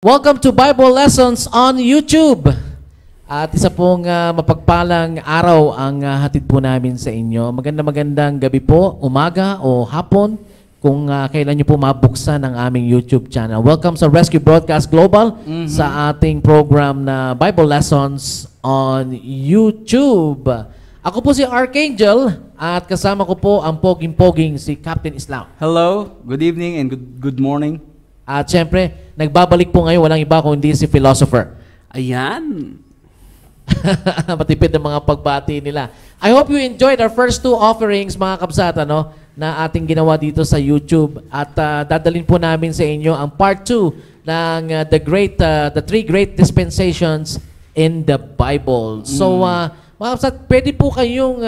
Welcome to Bible Lessons on YouTube. At isa pong mapagpalang araw ang hatid po namin sa inyo. Magandang gabi po, umaga o hapon kung kailan nyo po mabuksan ang aming YouTube channel. Welcome sa Rescue Broadcast Global sa ating program na Bible Lessons on YouTube. Ako po si Archangel at kasama ko po ang poging-poging si Captain Islam. Hello, good evening and good morning. At syempre, nagbabalik po ngayon, walang iba kundi si Philosopher. Ayan. Matipid ng mga pagbati nila. I hope you enjoyed our first two offerings, mga kabsat, na ating ginawa dito sa YouTube. At dadalhin po namin sa inyo ang part 2 ng the three great dispensations in the Bible. So, mga kabsat, pwede po kayong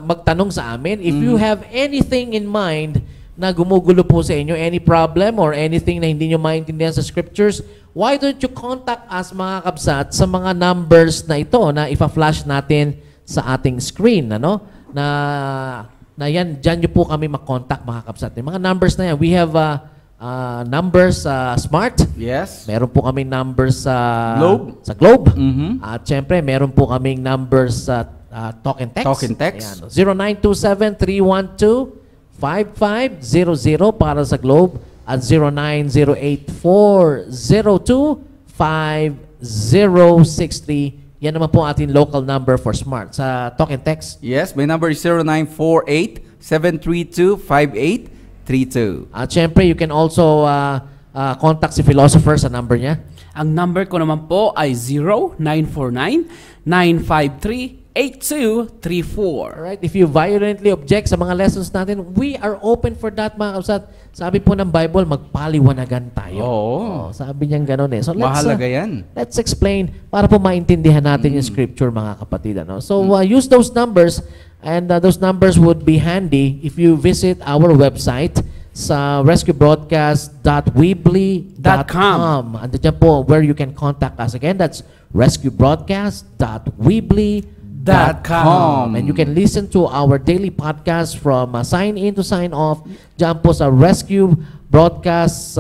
magtanong sa amin. If you have anything in mind na gumugulo po sa inyo, any problem or anything na hindi nyo maintindihan sa scriptures, why don't you contact us, mga kabsat, sa mga numbers na ito na ipa-flash natin sa ating screen, na yan, dyan nyo po kami makontak, mga kabsat. Yung mga numbers na yan, we have numbers Smart. Yes. Meron po kami numbers Globe. Sa Globe. At syempre, meron po kaming numbers sa Talk and Text. Talk and Text. Ayan, 0927-312-5500 para sa Globe at 0908-402-5063. Yan naman po ating local number for Smart. Sa Talk and Text? Yes, my number is 0948-732-5832. At syempre, you can also contact si Philosopher sa number niya. Ang number ko naman po ay 0949-953-8234. Alright, if you violently object sa mga lessons natin, we are open for that, mga kabsat. Sabi po ng Bible, magpaliwanagan tayo. Oo. Sabi niyang gano'n eh. So Mahalaga yan. Let's explain para po maintindihan natin yung scripture, mga kapatid. So use those numbers, and those numbers would be handy if you visit our website sa rescuebroadcast.weebly.com. And dyan po where you can contact us. Again, that's rescuebroadcast.weebly.com. And you can listen to our daily podcast from sign in to sign off dyan po sa Rescue Broadcast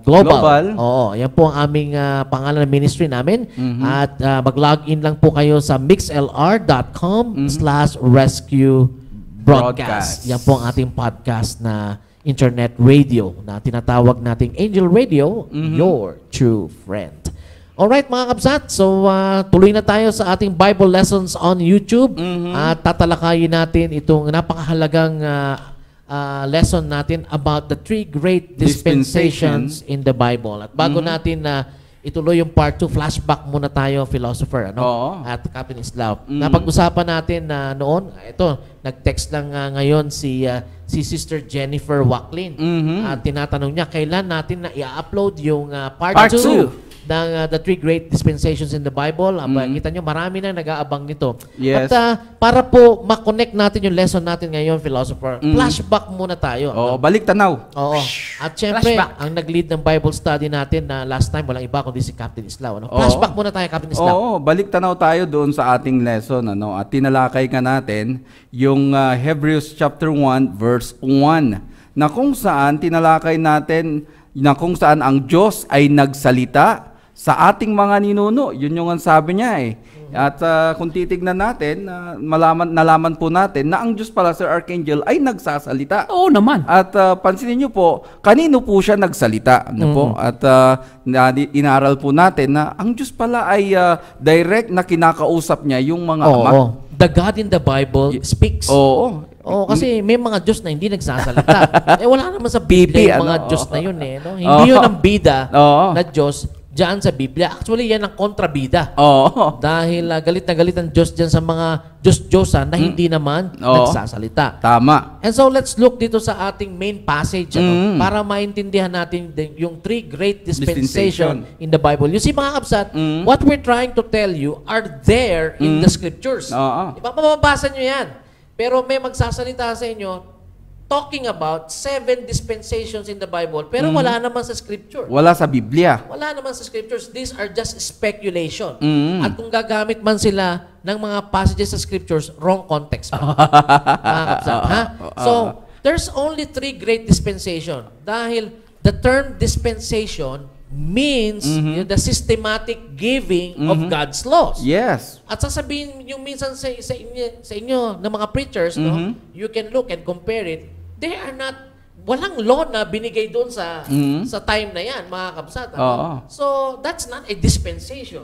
Global. Oo, yan po ang aming pangalan ng ministry namin. At mag-log in lang po kayo sa mixlr.com/rescue broadcast. Yan po ang ating podcast na internet radio na tinatawag nating Angel Radio, your true friend. Alright, mga kabsat, so tuloy na tayo sa ating Bible Lessons on YouTube at tatalakayin natin itong napakahalagang lesson natin about the three great dispensations in the Bible. At bago natin ituloy yung part 2, flashback muna tayo, Philosopher, at Captain Islam. Napag-usapan natin na noon, ito, nag-text lang ngayon si Sister Jennifer Wacklin. At tinatanong niya, kailan natin na i-upload yung part 2 ng the three great dispensations in the Bible. Kita nyo, marami na nag-aabang nito. Yes. At para po makonect natin yung lesson natin ngayon, Philosopher, flashback muna tayo. Balik tanaw. Oo. At syempre, Flashback. ang nag-lead ng Bible study natin na last time, walang iba kundi si Captain Islam. Flashback muna tayo, Captain Islam. Balik tanaw tayo doon sa ating lesson. At tinalakay ka natin yung Hebrews chapter 1, verse 1, na kung saan tinalakay natin na kung saan ang Diyos ay nagsalita sa ating mga ninuno. Yun yung ang sabi niya eh. At kung titignan natin, nalaman po natin na ang Diyos pala, Sir Archangel, ay nagsasalita. Oo naman. At pansinin niyo po, kanino po siya nagsalita? Po? At inaral po natin na ang Diyos pala ay direct na kinakausap niya yung mga ama. The God in the Bible speaks. Oo. Kasi may mga Diyos na hindi nagsasalita. Wala naman sa Biblia yung mga Diyos na yun eh. Hindi yun ang bida na Diyos diyan sa Biblia. Actually, yan ang kontrabida. Dahil galit na galit ang Diyos diyan sa mga Diyos-Diyosan na hindi naman nagsasalita. Tama. And so, let's look dito sa ating main passage para maintindihan natin yung three great dispensation in the Bible. You see, mga kabsat, what we're trying to tell you are there in the scriptures. Mababasa nyo yan. Pero may magsasalita sa inyo talking about 7 dispensations in the Bible, pero wala naman sa scripture. Wala sa Biblia. Wala naman sa scriptures. These are just speculation. At kung gagamit man sila ng mga passages sa scriptures, wrong context pa. Mga kapsat, ha? So, there's only 3 great dispensation. Dahil the term dispensation means the systematic giving of God's laws. Yes. At sasabihin yung minsan sa inyo ng mga preachers, no, you can look and compare it. They are not, walang law na binigay doon sa time na yan, mga kabsat. So, that's not a dispensation.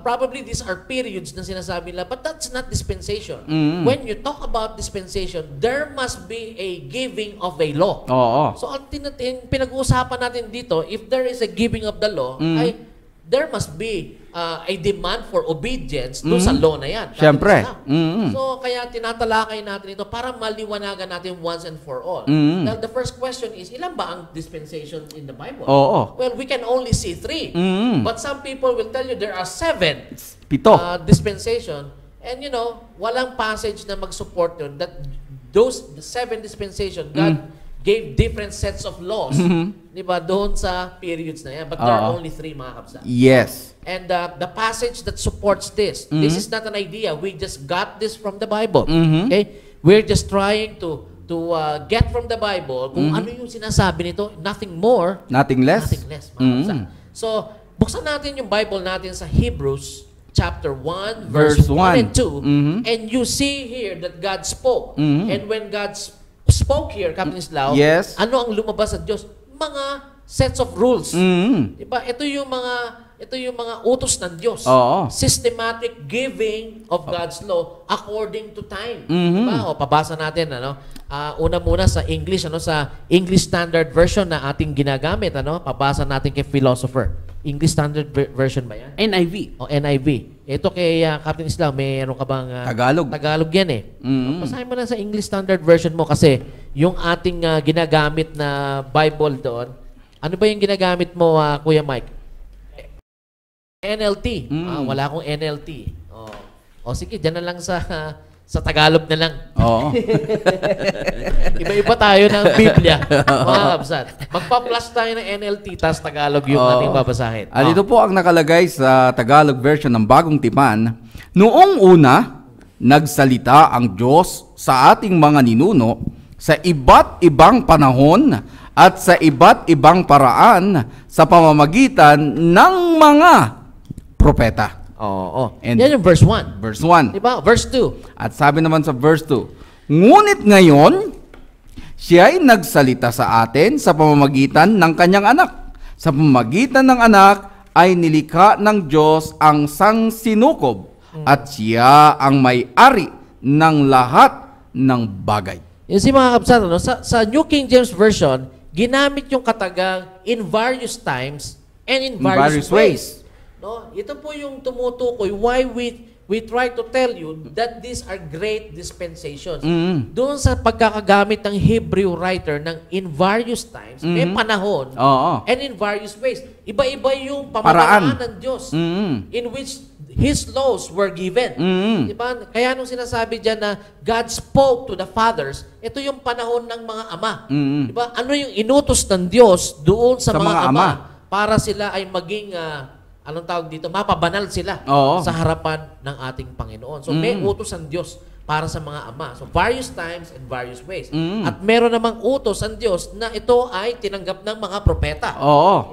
Probably these are periods na sinasabi nila, but that's not dispensation. When you talk about dispensation, there must be a giving of a law. So, ang pinag-uusapan natin dito, if there is a giving of the law, ay there must be a demand for obedience doon sa law na yan. Siyempre. So, kaya tinatalakay natin ito para maliwanagan natin once and for all. Now, the first question is, ilan ba ang dispensation in the Bible? Well, we can only see 3. But some people will tell you there are 7 dispensation. And you know, walang passage na mag-support yun that those 7 dispensation, God gave different sets of laws, di ba, doon sa periods na yan. But there are only 3, mga kapsa. Yes. And the passage that supports this, this is not an idea. We just got this from the Bible. Okay? We're just trying to get from the Bible kung ano yung sinasabi nito, nothing more, nothing less, mga kapsa. So, buksan natin yung Bible natin sa Hebrews chapter 1, verse 1 and 2, and you see here that God spoke. And when God spoke here, Captain Islao, ano ang lumabas sa Diyos? Mga sets of rules. Diba? Ito yung mga utos ng Diyos. Systematic giving of God's law according to time. Diba? O, pabasa natin, ano? Una muna sa English, ano, sa English Standard Version na ating ginagamit, ano? Pabasa natin kay philosopher. English Standard Version ba yan? NIV. O, NIV. Ito kay Captain Islam, mayroon ka bang... Tagalog. Tagalog yan eh. Basahin mo na sa English Standard Version mo kasi yung ating ginagamit na Bible doon, ano ba yung ginagamit mo, Kuya Mike? NLT. Wala akong NLT. O sige, dyan na lang sa Tagalog na lang. Iba-iba tayo ng Biblia. Mga kapsat. Magpa-plus tayo ng NLT, tas Tagalog yung ating babasahin. Dito po ang nakalagay sa Tagalog version ng Bagong Tipan. Noong una, nagsalita ang Diyos sa ating mga ninuno sa iba't ibang panahon at sa iba't ibang paraan sa pamamagitan ng mga propeta. And yan yung verse 1. Verse 1. Diba? Verse 2. At sabi naman sa verse 2, ngunit ngayon, siya ay nagsalita sa atin sa pamamagitan ng kanyang anak. Sa pamamagitan ng anak ay nilikha ng Diyos ang sangsinukob at siya ang may-ari ng lahat ng bagay. Yung si mga kapsat, no? Sa New King James Version, ginamit yung katagang in various times and in various ways. No, ito po yung tumutukoy why we try to tell you that these are great dispensations. Doon sa pagkakagamit ng Hebrew writer ng in various times, may panahon, and in various ways. Iba-iba yung pamamaraan ng Diyos in which His laws were given. Diba? Kaya nung sinasabi dyan na God spoke to the fathers, ito yung panahon ng mga ama. Diba? Ano yung inutos ng Diyos doon sa mga ama para sila ay maging... anong tawag dito? Mapabanal sila sa harapan ng ating Panginoon. So, may utos ang Diyos para sa mga ama. So, various times and various ways. At meron namang utos ang Diyos na ito ay tinanggap ng mga propeta.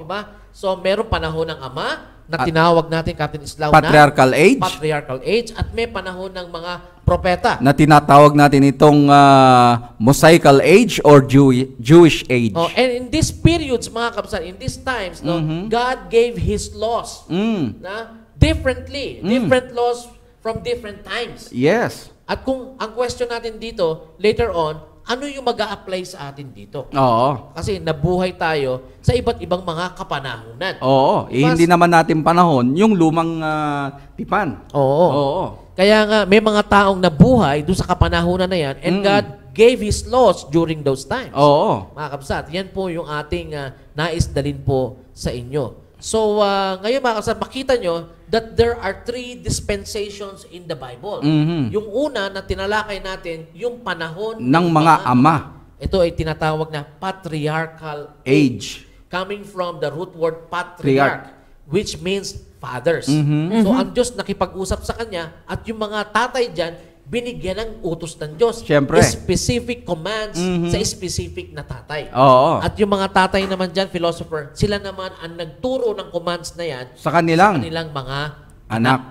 Diba? So, meron panahon ng ama na tinawag natin, Captain Islao, Patriarchal Age. Patriarchal Age. At may panahon ng mga propeta. Na tinatawag natin itong Mosaical Age or Jewish Age. And in these periods, mga kapsan, in these times, God gave His laws na differently. Different laws from different times. Yes. At kung ang question natin dito, later on, ano yung mag-a-apply sa atin dito? Kasi nabuhay tayo sa iba't ibang mga kapanahunan. Hindi naman natin panahon yung lumang tipan. Kaya nga, may mga taong nabuhay doon sa kapanahunan na yan and God gave His laws during those times. Mga kapsat, yan po yung ating nais dalhin po sa inyo. So, ngayon mga kapsat, makita nyo that there are 3 dispensations in the Bible. Yung una na tinalakay natin, yung panahon ng mga ama. Ito ay tinatawag na patriarchal age. Coming from the root word patriarch, which means fathers. So, ang Diyos nakipag-usap sa kanya at yung mga tatay dyan, binigyan ng utos ng Diyos. Siyempre. Specific commands sa specific na tatay. Oo. At yung mga tatay naman dyan, philosopher, sila naman ang nagturo ng commands na yan Sa kanilang mga anak.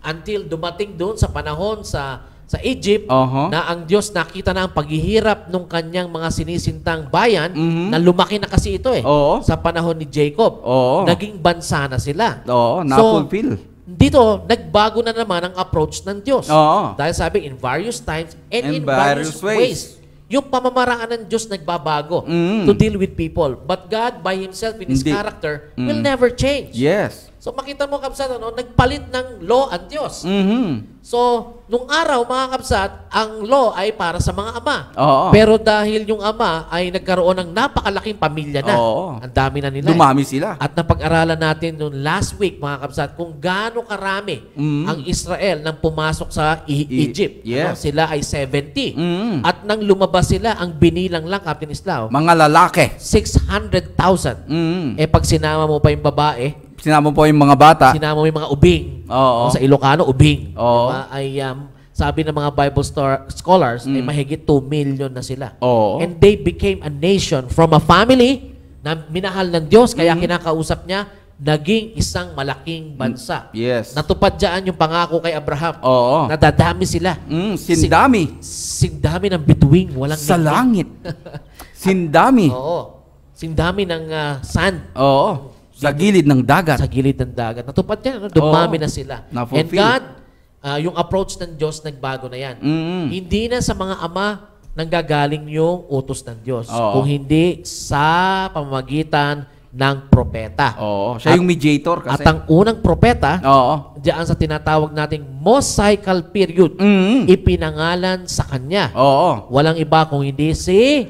Until dumating doon sa panahon sa Egypt, Oho. na ang Diyos nakita na ang paghihirap ng kanyang mga sinisintang bayan, Mhm. na lumaki na kasi ito Oo. sa panahon ni Jacob. Oo. Naging bansa na sila. Oo, na-fulfill. Dito, nagbago na naman ang approach ng Diyos. Oo. Dahil sabi, in various times and in In various various ways. ways. Yung pamamaraan ng Diyos nagbabago Mm. to deal with people. But God, by Himself, in His Hindi. character, will never change. Yes. So makita mo, Kapsat, nagpalit ng law ang Diyos. Mhm. So, nung araw, mga Kapsat, ang law ay para sa mga ama. Oo. Pero dahil yung ama ay nagkaroon ng napakalaking pamilya na, Oo. ang dami na nila. Dumami sila. At napag-aralan natin noong last week, mga Kapsat, kung gaano karami ang Israel nang pumasok sa Egypt. Yes. Sila ay 70. Mm. At nang lumabas sila, ang binilang lang, Captain Islao, Mga lalaki. 600,000. Mm. Pag sinama mo pa yung babae, Sinama po yung mga bata. sinama mo yung mga ubing. Oo. O sa Ilocano, ubing. Oo. Diba? Ay, sabi ng mga Bible scholars, ay mahigit 2 million na sila. Oo. And they became a nation from a family na minahal ng Diyos, kaya kinakausap niya, naging isang malaking bansa. Yes. Natupad dyan yung pangako kay Abraham. Oo. Nadadami sila. Sindami. Sindami ng bituing, walang Sa ningning. langit. Sindami. Oo. Sindami ng sand. Oo. Sa gilid ng dagat. Sa gilid ng dagat. Natupad yan. Dumami na sila. Na-fulfill. And God, yung approach ng Diyos, nagbago na yan. Hindi na sa mga ama nanggagaling yung utos ng Diyos. Oo. Kung hindi sa pamamagitan ng propeta. Oo. Siya yung mediator kasi. At ang unang propeta, Oo. diyan sa tinatawag nating Mosaical period, ipinangalan sa kanya. Oo. Walang iba kung hindi si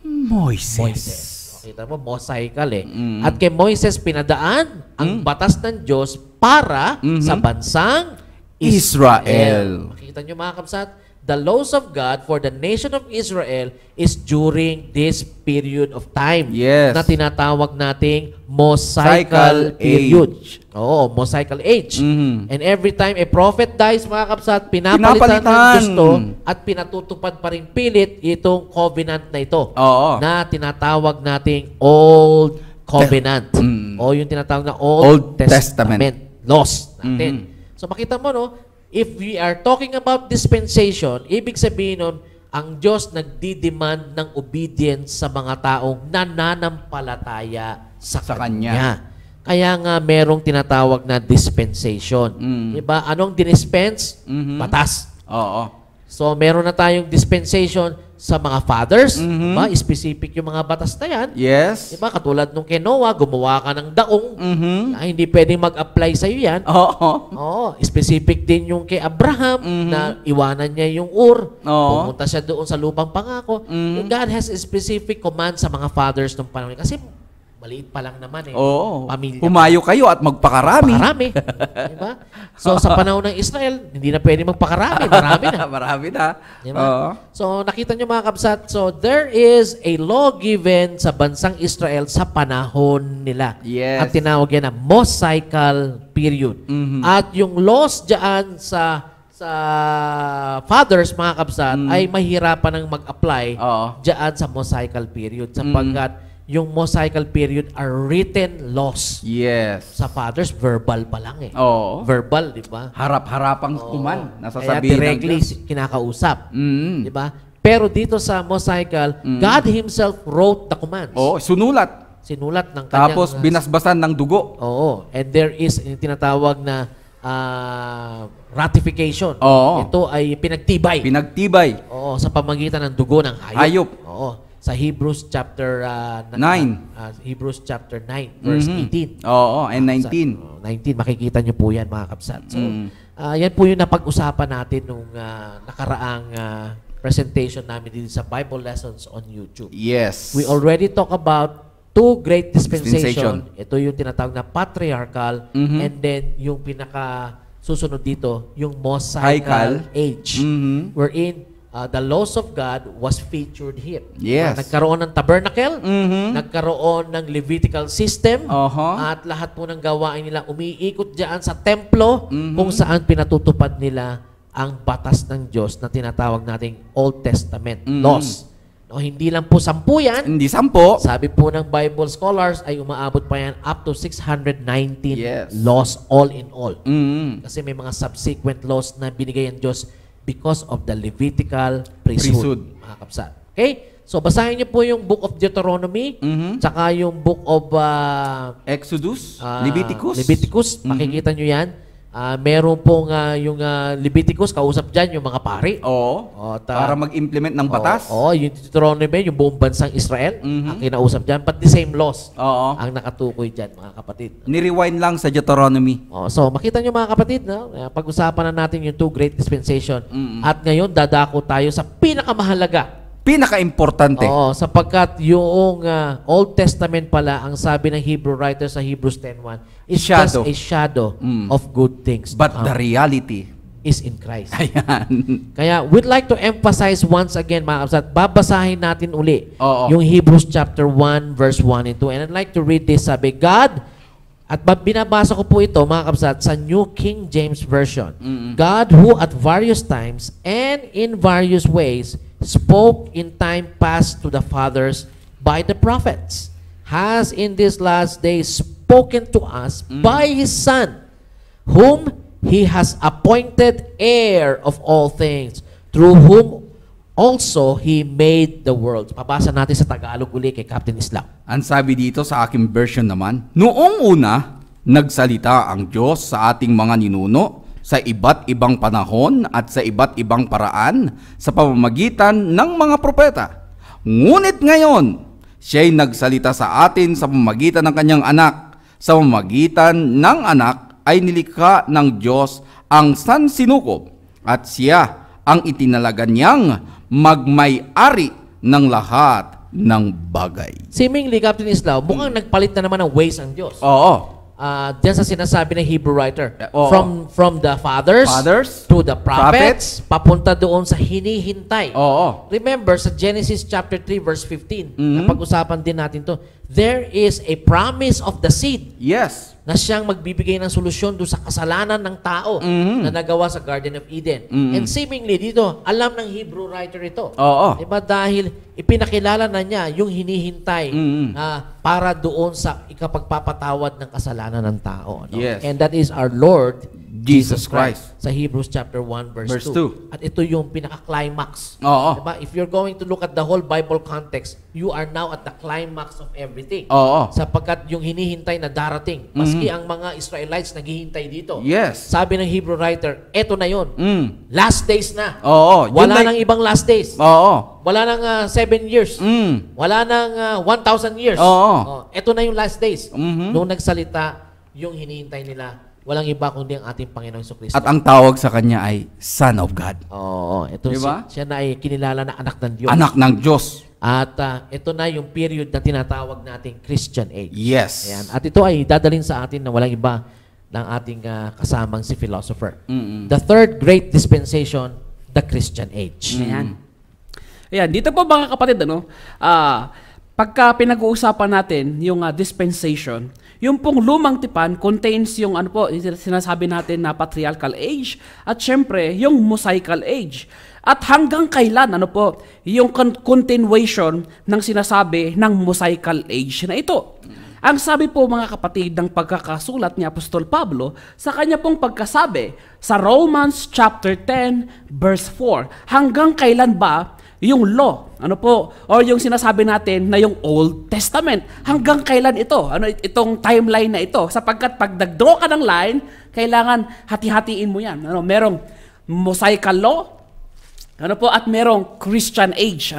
Moises. Kita mo, Mosaical At kay Moises pinadaan ang batas ng Diyos para sa bansang Israel. Makita nyo mga kapsat, the laws of God for the nation of Israel is during this period of time Yes. na tinatawag nating Mosaical Cycle period. age. Oo, Mosaical age. Mhm. And every time a prophet dies, mga kapsat, pinapalitan ng gusto at pinatutupad pa rin pilit itong covenant na ito Oo. na tinatawag nating Old Covenant. O yung tinatawag na Old Old Testament. Laws natin. So makita mo, no? If we are talking about dispensation, ibig sabihin nun, ang Diyos nagdi-demand ng obedience sa mga taong nananampalataya sa Kanya. Kaya nga merong tinatawag na dispensation. Diba? Anong dinispense? Batas. Oo. So meron na tayong dispensation sa mga fathers. Diba? Specific yung mga batas na yan. Yes. Diba? Katulad nung kay Noah, gumawa ka ng daong na hindi pwedeng mag-apply sa'yo yan. Oo. Oo, specific din yung kay Abraham na iwanan niya yung Ur. Oo. Pumunta siya doon sa lupang pangako. Yung God has a specific command sa mga fathers ng panahon. Kasi maliit pa lang naman Oo. Pamilya. Humayo kayo at magpakarami. Marami. Diba? So sa panahon ng Israel, hindi na pwede magpakarami. Marami na. Marami na. Diba? Oo. So nakita nyo mga kabsat, so there is a law given sa bansang Israel sa panahon nila. Yes. At tinawag yan na Mosaical period. At yung laws dyan sa fathers, mga kabsat, ay mahirapan ng mag-apply Oo. dyan sa Mosaical period sapagkat yung Mosaical period are written laws. Yes. Sa fathers, verbal pa lang Oo. Verbal, di ba? Harap-harapang kuman. Kaya Nasasabihin ng directly Diyos. kinakausap. Mm. Di ba? Pero dito sa Mosaical, God Himself wrote the commands. Oo, sunulat. Sinulat ng kanyang... Tapos binasbasan ng dugo. Oo. And there is yung tinatawag na ratification. Oo. Ito ay pinagtibay. Pinagtibay. Oo, sa pamagitan ng dugo ng hayop. Hayop. Oo. Sa Hebrews chapter 9. 9. Hebrews chapter 9, verse 18. Oo, and 19. 19, makikita nyo po yan mga kapsat. So, yan po yung napag-usapan natin nung nakaraang presentation namin dito sa Bible Lessons on YouTube. Yes. We already talk about two great Dispensation. dispensation. Ito yung tinatawag na patriarchal and then yung pinaka susunod dito, yung Mosaical age. Wherein the laws of God was featured here. Yes. Nagkaroon ng tabernacle, nagkaroon ng Levitical system, at lahat po ng gawain nila umiikot diyan sa templo kung saan pinatutupad nila ang batas ng Diyos na tinatawag nating Old Testament laws. No, hindi lang po 10 yan. Hindi 10. Sabi po ng Bible scholars ay umaabot pa yan up to 619 Yes. laws all in all. Mm. Kasi may mga subsequent laws na binigay ng Diyos because of the Levitical priesthood. Mga kapsat. Okay? So, basahin niyo po yung Book of Deuteronomy, tsaka yung Book of Exodus, Leviticus. Leviticus. Makikita niyo yan. Meron pong yung Leviticus, kausap dyan yung mga pari. Oo. Para mag-implement ng batas. Oo, yung Deuteronomy, yung buong bansang Israel, ang kinausap dyan. But the same laws Oo. ang nakatukoy dyan, mga kapatid. Ni-rewind lang sa Deuteronomy. So, makita nyo mga kapatid, no? Pag-usapan na natin yung two great dispensation. At ngayon, dadako tayo sa pinakamahalaga. Pinaka-importante. Oo, sapagkat yung Old Testament pala, ang sabi ng Hebrew writer sa Hebrews 10:1, is just Shadow. a shadow of good things to But come the reality. is in Christ. Ayan. Kaya we'd like to emphasize once again, mga kapsat, babasahin natin uli Oo. yung Hebrews chapter 1, verse 1 and 2. And I'd like to read this. Sabi, God, at binabasa ko po ito, mga kapsat, sa New King James Version. God who at various times and in various ways spoke in time past to the fathers by the prophets, has in these last days spoken to us by His Son, whom He has appointed heir of all things, through whom also He made the world. Pabasa natin sa Tagalog uli kay Captain Islam. Ang sabi dito sa aking version naman, noong una, nagsalita ang Diyos sa ating mga ninuno sa iba't ibang panahon at sa iba't ibang paraan sa pamamagitan ng mga propeta. Ngunit ngayon, Siya'y nagsalita sa atin sa pamamagitan ng Kanyang anak. Sa pamamagitan ng anak ay nilikha ng Diyos ang sansinukob at Siya ang itinalaga niyang magmay-ari ng lahat ng bagay. Seemingly, Captain Islam, mukhang nagpalit na naman ng ways ang Diyos. Oo. Diyan sa sinasabi ng Hebrew writer, Oo. from the fathers, to the prophets, papunta doon sa hinihintay. Oo. Remember, sa Genesis chapter 3 verse 15, napag-usapan din natin to, there is a promise of the seed Yes. na siyang magbibigay ng solusyon doon sa kasalanan ng tao na nagawa sa Garden of Eden. And seemingly dito, alam ng Hebrew writer ito. Oo. Diba? Dahil ipinakilala na niya yung hinihintay para doon sa ikapagpapatawad ng kasalanan ng tao. No? Yes. And that is our Lord Jesus Christ. Sa Hebrews chapter 1 verse 2. 2. At ito yung pinaka-climax. Oo. Diba? If you're going to look at the whole Bible context, you are now at the climax of everything. Oo. Sapagkat yung hinihintay na darating, maski ang mga Israelites naghihintay dito. Yes. Sabi ng Hebrew writer, eto na yon. Last days na. Oo. Wala nang ibang last days. Oo. Wala nang 7 years. Wala nang 1,000 years. Oo. Eto na yung last days. Noong nagsalita, yung hinihintay nila, walang iba kundi ang ating Panginoong Jesucristo. At ang tawag sa kanya ay Son of God. Oo. Ito Diba? siya na ay kinilala na anak ng Diyos. Anak ng Diyos. At ito na yung period na tinatawag nating Christian age. Yes. Ayan. At ito ay dadalhin sa atin na walang iba ng ating kasamang si philosopher. The third great dispensation, the Christian age. Ayan. Ayan, dito po mga kapatid, pagka pinag-uusapan natin yung dispensation, yung pong lumang tipan contains yung sinasabi natin na patriarchal age at syempre yung Mosaical age. At hanggang kailan yung continuation ng sinasabi ng Mosaical age na ito. Ang sabi po mga kapatid ng pagkakasulat ni Apostol Pablo sa kanya pong pagkasabi sa Romans chapter 10 verse 4, hanggang kailan ba yung law, or yung sinasabi natin na yung Old Testament, hanggang kailan ito? Itong timeline na ito? Sapagkat pag nag-draw ka ng line, kailangan hati-hatiin mo yan. Merong Mosaical law, at merong Christian age.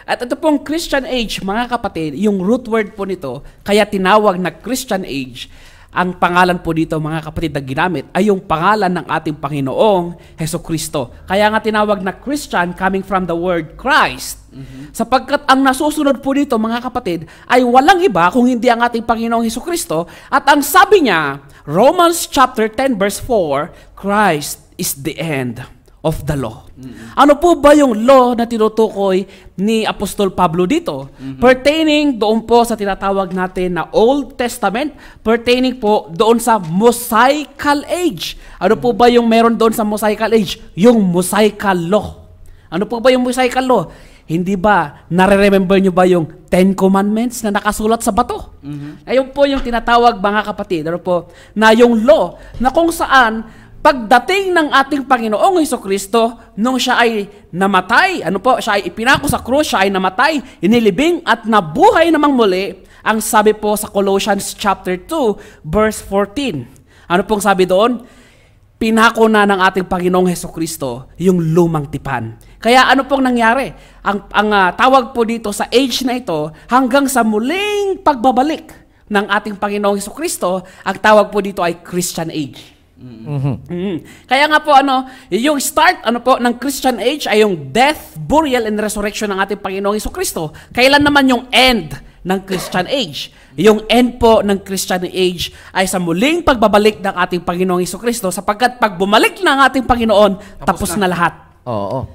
At ito pong Christian age, mga kapatid, yung root word po nito, kaya tinawag na Christian age, ang pangalan po dito, mga kapatid, na ginamit ay yung pangalan ng ating Panginoong Hesukristo. Kaya nga tinawag na Christian coming from the word Christ. Sapagkat ang nasusunod po dito, mga kapatid, ay walang iba kung hindi ang ating Panginoong Hesukristo. At ang sabi niya, Romans chapter 10 verse 4, Christ is the end. of the law. Ano po ba yung law na tinutukoy ni Apostol Pablo dito? Pertaining doon po sa tinatawag natin na Old Testament, pertaining po doon sa Mosaical Age. Ano po ba yung meron doon sa Mosaical Age? Yung Mosaical Law. Ano po ba yung Mosaical Law? Hindi ba, nare-remember nyo ba yung 10 Commandments na nakasulat sa bato? Ayun po yung tinatawag, mga kapatid, ano po, na yung law na kung saan pagdating ng ating Panginoong Hesukristo, nung siya ay namatay, siya ay ipinako sa krus, siya ay namatay, inilibing at nabuhay namang muli, ang sabi po sa Colossians chapter 2, verse 14. Ano pong sabi doon? Pinako na ng ating Panginoong Hesukristo yung lumang tipan. Kaya ano pong nangyari? Ang tawag po dito sa age na ito, hanggang sa muling pagbabalik ng ating Panginoong Hesukristo, ang tawag po dito ay Christian age. Kaya nga po yung start ng Christian age ay yung death, burial, and resurrection ng ating Panginoong Hesukristo. Kailan naman yung end ng Christian age? Yung end po ng Christian age ay sa muling pagbabalik ng ating Panginoong Hesukristo, sapagkat pag bumalik ng ating Panginoon, tapos na lahat. Oo.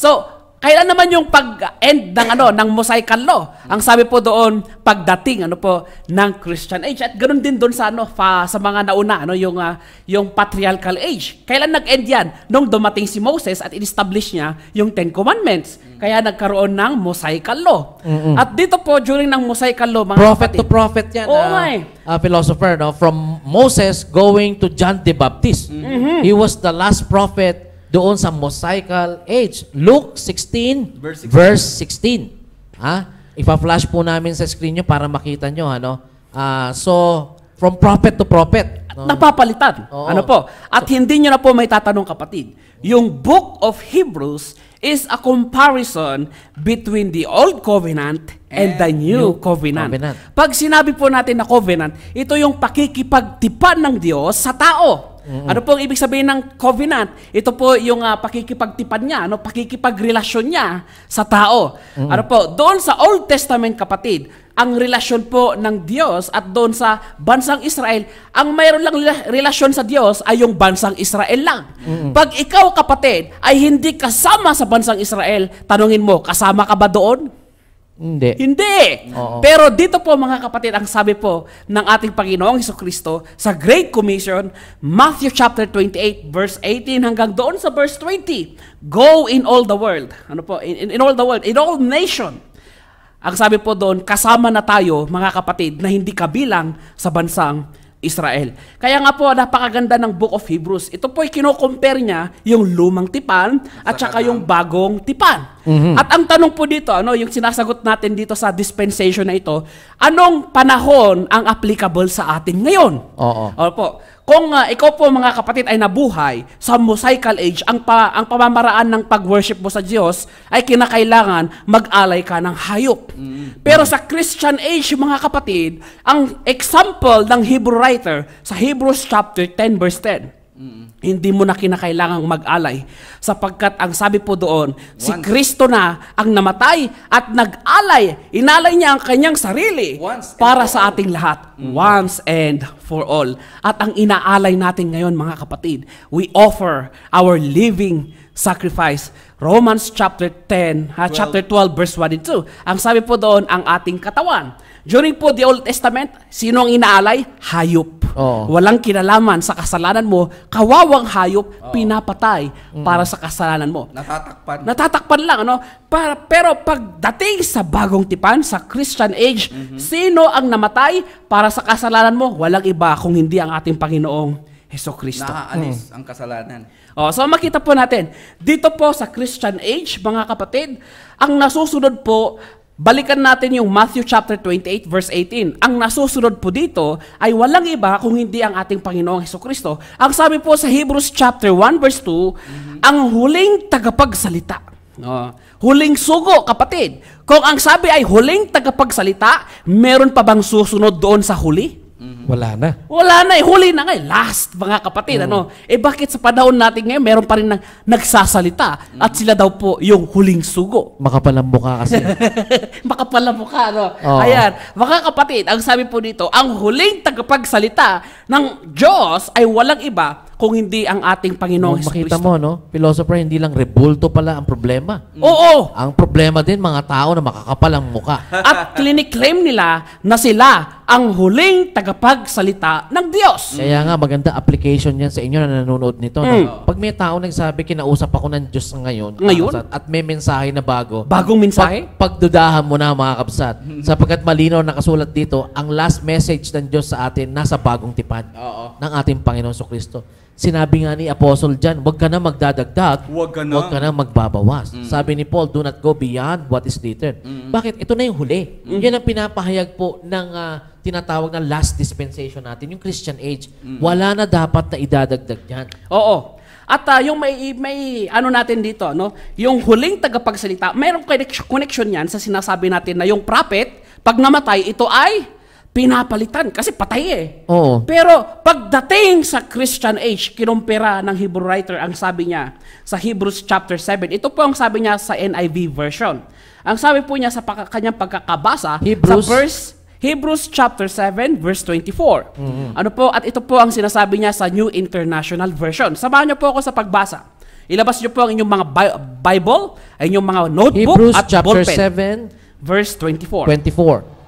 So, kailan naman yung pag-end ng Mosaical Law? Ang sabi po doon, pagdating ng Christian age. At ganoon din doon sa sa mga nauna, yung patriarchal age. Kailan nag-end yan? Nung dumating si Moses at in-establish niya yung 10 Commandments. Kaya nagkaroon ng Mosaical Law. At dito po, during ng Mosaical Law, mga Prophet kapatid, to prophet yan, philosopher, from Moses going to John the Baptist. He was the last prophet doon sa Mosaical age. Luke 16, verse 16. Ipa-flash po namin sa screen nyo para makita nyo. So, from prophet to prophet. Napapalitan. At hindi nyo na po may tatanong, kapatid. Yung Book of Hebrews is a comparison between the Old Covenant and the New Covenant. Pag sinabi po natin na covenant, ito yung pakikipagtipan ng Diyos sa tao. Ano po ang ibig sabihin ng covenant? Ito po yung pakikipagtipan niya, pakikipagrelasyon niya sa tao. Ano po, doon sa Old Testament, kapatid, ang relasyon po ng Diyos at doon sa bansang Israel, ang mayroon lang relasyon sa Diyos ay yung bansang Israel lang. Pag ikaw, kapatid, ay hindi kasama sa bansang Israel, tanungin mo, kasama ka ba doon? Hindi. Pero dito po, mga kapatid, ang sabi po ng ating Panginoong Hesukristo sa Great Commission, Matthew chapter 28, verse 18 hanggang doon sa verse 20. Go in all the world. In all the world, in all nation. Ang sabi po doon, kasama na tayo, mga kapatid, na hindi kabilang sa bansang Israel. Kaya nga po, napakaganda ng Book of Hebrews. Ito po ay kino-compare niya yung lumang tipan at saka yung bagong tipan. At ang tanong po dito, yung sinasagot natin dito sa dispensation na ito, anong panahon ang applicable sa atin ngayon? Opo. Kung ikaw po, mga kapatid, ay nabuhay sa Mosaical age, ang pamamaraan ng pag-worship mo sa Diyos ay kinakailangan mag-alay ka ng hayop. Pero sa Christian age, mga kapatid, ang example ng Hebrew writer sa Hebrews chapter 10, verse 10, hindi mo na kinakailangang mag-alay sapagkat ang sabi po doon, si Kristo na ang namatay at nag-alay. Inalay niya ang kanyang sarili para sa ating lahat. Once and for all. At ang inaalay natin ngayon, mga kapatid, we offer our living sacrifice. Romans chapter 10, chapter 12, verse 1 and 2. Ang sabi po doon, ang ating katawan. During po the Old Testament, sino ang inaalay? Hayop. Walang kinalaman sa kasalanan mo, kawawang hayop, pinapatay para sa kasalanan mo. Natatakpan lang, pero pagdating sa bagong tipan, sa Christian age, sino ang namatay para sa kasalanan mo? Walang iba kung hindi ang ating Panginoong Hesukristo. Naaalis ang kasalanan. So makita po natin, dito po sa Christian age, mga kapatid, ang nasusunod po, balikan natin yung Matthew chapter 28 verse 18. Ang nasusunod po dito ay walang iba kung hindi ang ating Panginoong Hesukristo. Ang sabi po sa Hebrews chapter 1 verse 2, ang huling tagapagsalita. Huling sugo, kapatid. Kung ang sabi ay huling tagapagsalita, meron pa bang susunod doon sa huli? Wala na. Wala na, huli na nga. Last, mga kapatid. Bakit sa panahon natin ngayon, meron pa rin nagsasalita at sila daw po yung huling sugo. Makapal ang mukha kasi. Makapal ang mukha, Ayan, mga kapatid, ang sabi po dito, ang huling tagapagsalita ng Diyos ay walang iba kung hindi ang ating Panginoong Kung makita Jesucristo. mo, no? Philosopher, hindi lang rebulto pala ang problema. Oo! Ang problema din, mga tao na makakapal ang muka. At kliniklaim nila na sila ang huling tagapagsalita ng Diyos. Kaya nga, maganda application yan sa inyo na nanonood nito. No? Pag may tao nagsabi, kinausap ako ng Diyos ngayon, at may mensahe na bago, Bagong mensahe? pagdudahan mo na mga kabsat. Sapagkat malinaw nakasulat dito, ang last message ng Diyos sa atin nasa bagong tipan ng ating Panginoon Kristo. Sinabi nga ni Apostle John, huwag ka na magdadagdag, Huwag ka na. magbabawas. Sabi ni Paul, do not go beyond what is written. Bakit? Ito na yung huli. Yan ang pinapahayag po ng tinatawag na last dispensation natin, yung Christian age. Wala na dapat na idadagdag yan. Oo. At yung may ano natin dito, no? Yung huling tagapagsalita, mayroong connection yan sa sinasabi natin na yung prophet, pag namatay, ito ay pinapalitan kasi patay eh. Oo. Pero pagdating sa Christian age, kinumpira ng Hebrew writer ang sabi niya sa Hebrews chapter 7. Ito po ang sabi niya sa NIV version. Ang sabi po niya sa kanyang pagkakabasa sa Hebrews chapter 7 verse 24. Ano po? At ito po ang sinasabi niya sa New International Version. Samahan niyo po ako sa pagbasa. Ilabas niyo po ang inyong mga Bible, ang inyong mga notebook Hebrews at chapter ballpen. 7, Verse 24. 24.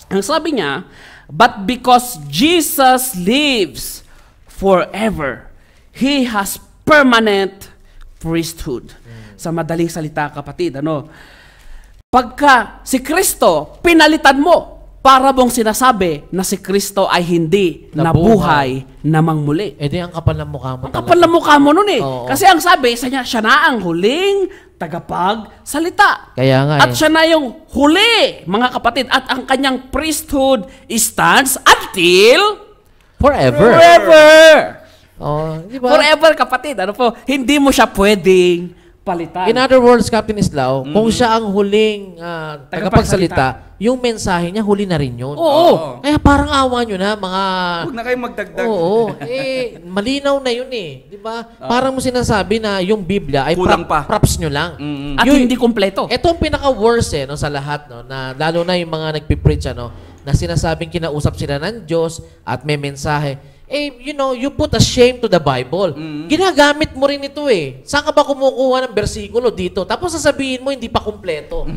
Ang sabi niya, but because Jesus lives forever, He has permanent priesthood. Sa madaling salita, kapatid, pagka si Kristo, pinalitan mo, para mong sinasabi na si Kristo ay hindi nabuhay namang muli. Eh di ang kapal ng mukha mo Ang kapal ng mukha mo nun eh. Oo. Kasi ang sabi sa niya, siya na ang huling tagapagsalita. Kaya nga At siya na yung huli, mga kapatid. At ang kanyang priesthood stands until forever. Oh, di ba? Forever, kapatid. Ano po? Hindi mo siya pwedeng palitan. In other words, Captain Islao, kung siya ang huling tagapagsalita, yung mensahe niya, huli na rin yun. Oo. Kaya parang awa nyo na, mga... Huwag na kayo magdagdag. Oo. Malinaw na yun eh. Di ba? Parang mo sinasabi na yung Biblia ay Kulang pa. props nyo lang. At hindi kumpleto. Ito ang pinaka-worst sa lahat, na lalo na yung mga nagpipreach, na sinasabing kinausap sila ng Diyos at may mensahe. You put a shame to the Bible. Ginagamit mo rin ito eh. Saan ka ba kumukuha ng bersikulo dito? Tapos sasabihin mo, hindi pa kumpleto.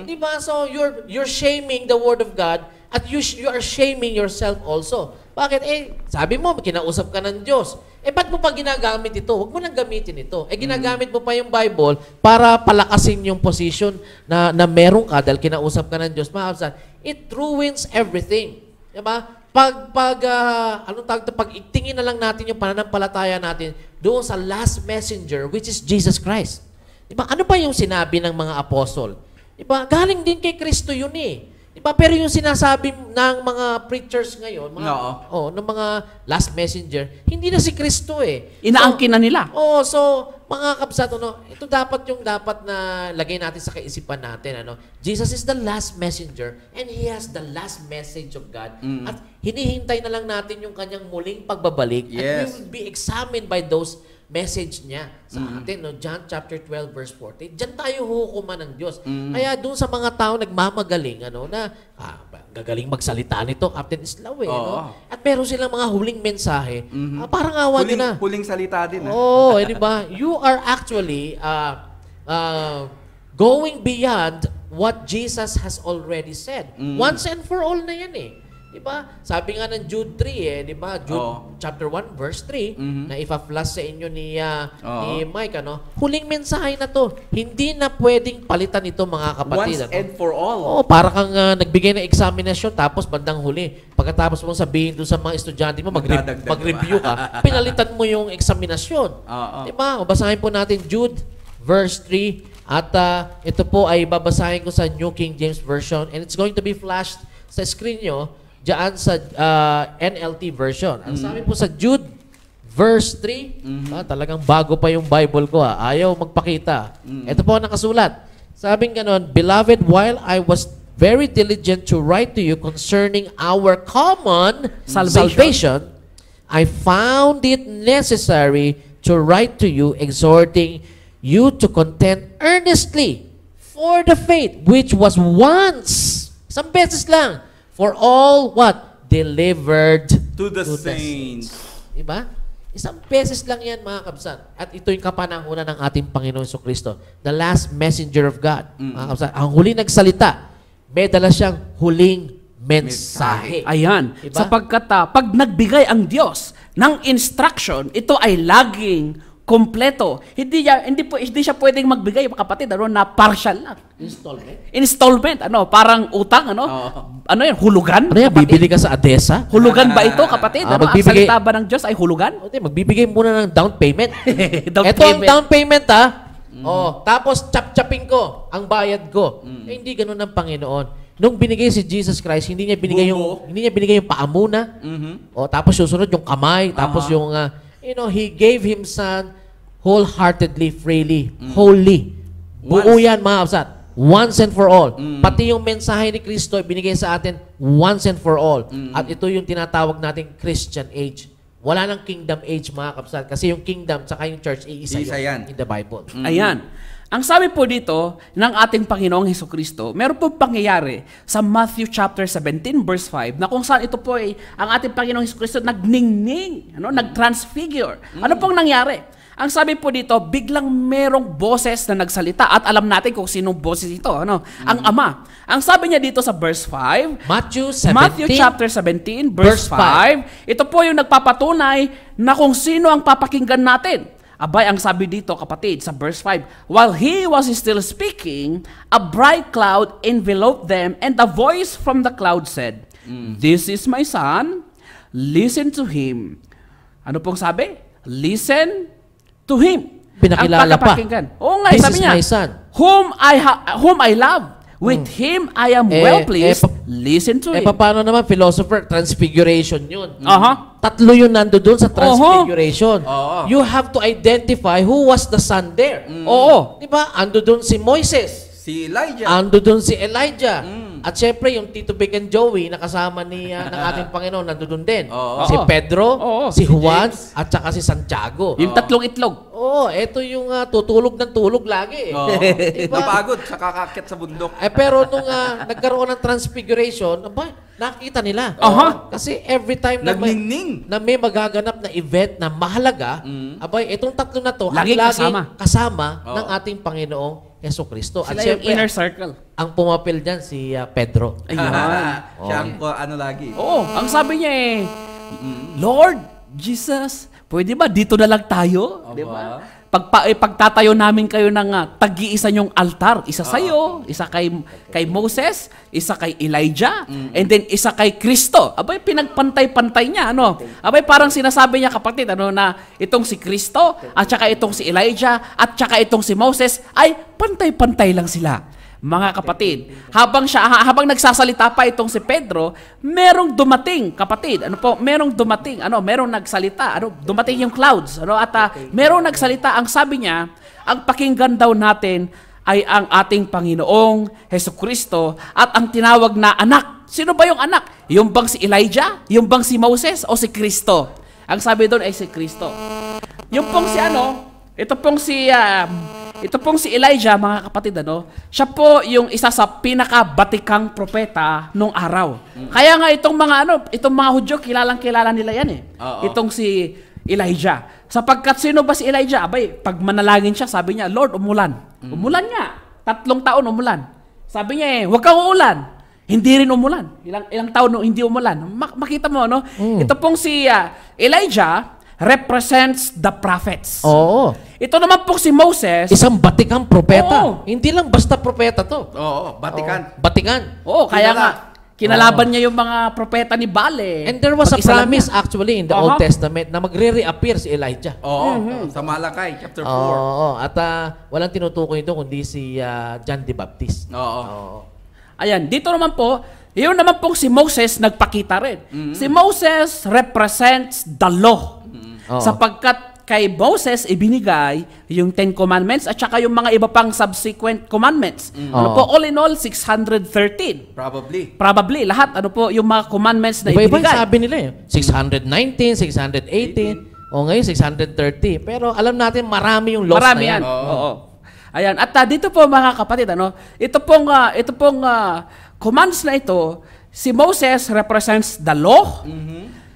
Di ba? So, you're shaming the Word of God at you are shaming yourself also. Bakit? Sabi mo, kinausap ka ng Diyos. Ba't mo pa ginagamit ito? Huwag mo nang gamitin ito. Ginagamit mo pa yung Bible para palakasin yung position na meron ka dahil kinausap ka ng Diyos. It ruins everything. Diba? Pag itingin na lang natin yung pananampalataya natin doon sa last messenger, which is Jesus Christ. Diba? Ano ba yung sinabi ng mga apostol? Diba? Galing din kay Kristo yun eh. Diba? Pero yung sinasabi ng mga preachers ngayon, ng mga last messenger, hindi na si Kristo eh. Inaangkin na nila. So mga kabsat, ito dapat na lagay natin sa kaisipan natin. Jesus is the last messenger and He has the last message of God. At hinihintay na lang natin yung kanyang muling pagbabalik. Yes. And we will be examined by those message niya sa atin. John chapter 12 verse 40. Diyan tayo hukuman ng Diyos. Kaya doon sa mga tao nagmamagaling, gagaling magsalita nito, Captain Islao eh. At meron silang mga huling mensahe. Parang awa nyo na. Huling salita din. Di ba? You are actually going beyond what Jesus has already said. Once and for all na yan eh. Di ba? Sabi nga ng Jude 3 di ba? Jude chapter 1 verse 3 na ipa-flash sa inyo ni Mike, huling mensahe na to. Hindi na pwedeng palitan ito, mga kapatid. Once and for all. Para kang nagbigay ng examination tapos bandang huli. Pagkatapos mong sabihin doon sa mga estudyante mo, mag-review ka, pinalitan mo yung examinasyon. Di ba? Basahin po natin Jude verse 3 at ito po ay babasahin ko sa New King James Version and it's going to be flashed sa screen nyo diyan sa NLT version. Ang sabi po sa Jude verse 3, talagang bago pa yung Bible ko ayaw magpakita. Ito po ang nakasulat. Sabing ganon, Beloved, while I was very diligent to write to you concerning our common salvation, I found it necessary to write to you, exhorting you to contend earnestly for the faith which was once, isang beses lang, for all what? Delivered to the saints. Diba? Isang beses lang yan, mga kabsat. At ito yung kapanahunan ng ating Panginoon Jesucristo. The last messenger of God. Mga kabsat. Ang huling nagsalita, may dala siyang huling mensahe. Ayan. Diba? Sapagkat pag nagbigay ang Diyos ng instruction, ito ay laging kompleto. Hindi siya pwedeng magbigay, kapatid, na partial lang. Installment, parang utang, Ano yan, hulugan? Ano yan, bibili ka sa ADESA? Hulugan ba ito, kapatid? Ang salita ba ng Diyos ay hulugan? Magbibigay muna ng down payment. Down Ito ang down payment, tapos chap-chapin ko ang bayad ko. Hindi ganoon ang Panginoon. Nung binigay si Jesus Christ, hindi niya binigay yung paa muna. Tapos susunod yung kamay, tapos yung He gave Him Son wholeheartedly, freely, wholly. Buo yan, mga kapsat. Once and for all. Pati yung mensahe ni Kristo, binigay sa atin once and for all. At ito yung tinatawag nating Christian age. Wala nang kingdom age, mga kapsat. Kasi yung kingdom tsaka yung church, isa yan in the Bible. Ayan. Ang sabi po dito ng ating Panginoong Hesukristo, meron po pangyayari sa Matthew chapter 17 verse 5 na kung saan ito po ay ang ating Panginoong Hesukristo nagningning, nagtransfigure. Ano pong nangyari? Ang sabi po dito, biglang merong boses na nagsalita at alam natin kung sinong boses ito, ang Ama. Ang sabi niya dito sa verse 5, Matthew chapter 17 verse 5, ito po yung nagpapatunay na kung sino ang papakinggan natin. Abay, ang sabi dito, kapatid, sa verse 5, while he was still speaking, a bright cloud enveloped them, and a voice from the cloud said, This is my son, listen to him. Ano pong sabi? Listen to him. Pinakilala pa. Oo nga, This sabi is niya, my son. Whom I love. With him I am well pleased. Listen to him. Paano naman, philosopher, transfiguration yun. Tatlo yun nando doon sa transfiguration. You have to identify who was the son there. Oo. Diba? Ando doon si Moises. Si Elijah. Ando doon si Elijah. At syempre, yung Tito Vic and Joey, nakasama ng ating Panginoon, nando doon din. Si Pedro, si Juan, at saka si Santiago. Yung tatlong itlog. Ito yung tutulog ng tulog lagi. Diba? Napagod sa kakakit sa bundok. Pero nung nagkaroon ng transfiguration, nakita nila. Kasi every time na may magaganap na event na mahalaga, itong tatlo na to, laging kasama ng ating Panoong Jesucristo. Sila yung inner circle. Ang pumapil dyan si Pedro. Siya ang lagi. Ang sabi niya Lord Jesus, pwede ba dito na lang tayo? Diba? Pagtatayo namin kayo ng tag-iisa niyong altar. Isa sa'yo, isa kay Moses, isa kay Elijah, and then isa kay Kristo. Abay, pinagpantay-pantay niya. Abay, parang sinasabi niya, kapatid, na itong si Kristo, at saka itong si Elijah, at saka itong si Moses, ay pantay-pantay lang sila. Mga kapatid, habang nagsasalita pa itong si Pedro, merong dumating, kapatid. Merong dumating, merong nagsalita, dumating yung clouds, at merong nagsalita, ang sabi niya, ang pakinggan daw natin ay ang ating Panginoong Hesukristo at ang tinawag na anak. Sino ba yung anak? Yung bang si Elijah? Yung bang si Moses o si Kristo? Ang sabi doon ay si Kristo. Yung pong si Ito pong si Elijah, mga kapatid, siya po yung isa sa pinakabatikang propeta nung araw. Kaya nga itong mga Hudyo, kilalang-kilala nila yan Itong si Elijah. Sapagkat sino ba si Elijah? Abay, pag manalangin siya, sabi niya, Lord, umulan. Umulan nga. 3 taon umulan. Sabi niya huwag kang uulan. Hindi rin umulan. Ilang taon hindi umulan. Makita mo, Ito pong si Elijah represents the prophets. Ito naman po si Moses, isang batikang propeta. Hindi lang basta propeta to. Batikan. Kaya nga kinalaban niya yung mga propeta ni Baal. And there was a promise actually in the Old Testament na magre-reappear si Elijah. Sa Malakay chapter 4. At walang tinutukoy ito kundi si John the Baptist. Ayan, dito naman po, yun naman pong si Moses nagpakita rin. Si Moses represents the law. Sapagkat kay Moses ibinigay yung 10 Commandments at saka yung mga iba pang subsequent commandments. All in all, 613. Probably. Lahat, yung mga commandments na ibinigay. Iba-iba sabi nila 619, 618, ngayon 630. Pero alam natin, marami yung laws na yan. Ayan. At dito po, mga kapatid, ito pong commands na ito, si Moses represents the law,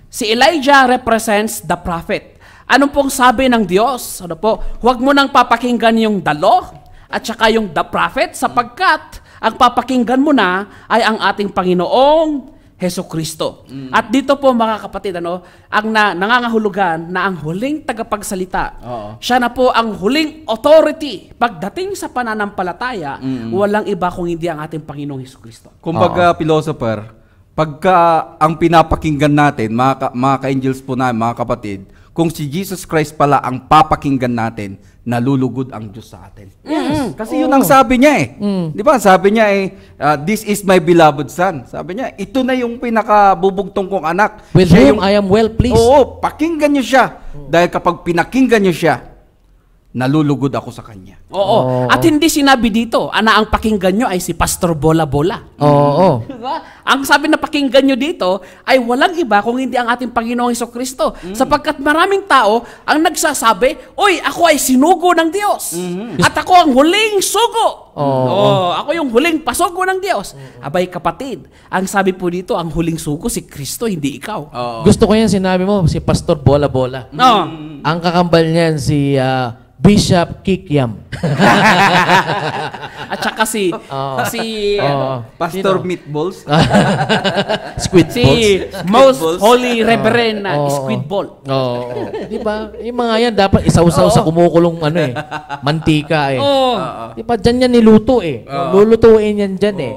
si Elijah represents the prophet. Ano pong sabi ng Diyos? Ano po? Huwag mo nang papakinggan yung the law at saka yung the prophet sapagkat ang papakinggan mo na ay ang ating Panginoong Hesukristo. At dito po mga kapatid, ang nangangahulugan na ang huling tagapagsalita, siya na po ang huling authority pagdating sa pananampalataya, walang iba kung hindi ang ating Panginoong Hesukristo. Kumbaga, philosopher, pagka ang pinapakinggan natin, mga ka-angels po namin, mga kapatid, kung si Jesus Christ pala ang papakinggan natin, nalulugod ang Diyos sa atin. Yes. Kasi yun ang sabi niya eh. Di ba? Sabi niya this is my beloved son. Sabi niya, ito na yung pinakabubugtong kong anak. With Siya whom I am well pleased. Oo, pakinggan niyo siya. Dahil kapag pinakinggan niyo siya, nalulugod ako sa kanya. Oo. At hindi sinabi dito, ang pakinggan nyo ay si Pastor Bola Bola. Oo. Diba? Ang sabi na pakinggan nyo dito ay walang iba kung hindi ang ating Panginoong Hesukristo. Sapagkat maraming tao ang nagsasabi, oy, ako ay sinugo ng Diyos. At ako ang huling sugo. Ako yung huling pasugo ng Diyos. Abay kapatid, ang sabi po dito, ang huling sugo si Kristo, hindi ikaw. Gusto ko yan sinabi mo, si Pastor Bola Bola. Ang kakambal niyan si Bishop Kikiam. At saka si Pastor Meatballs. Squid si balls. Most Holy Reverend na Squid Ball. Oo. Di ba? Yung mga yan dapat isaw-saw sa kumukulong mantika eh. Di ba? Diyan yan niluto eh. Lulutuin yan dyan eh.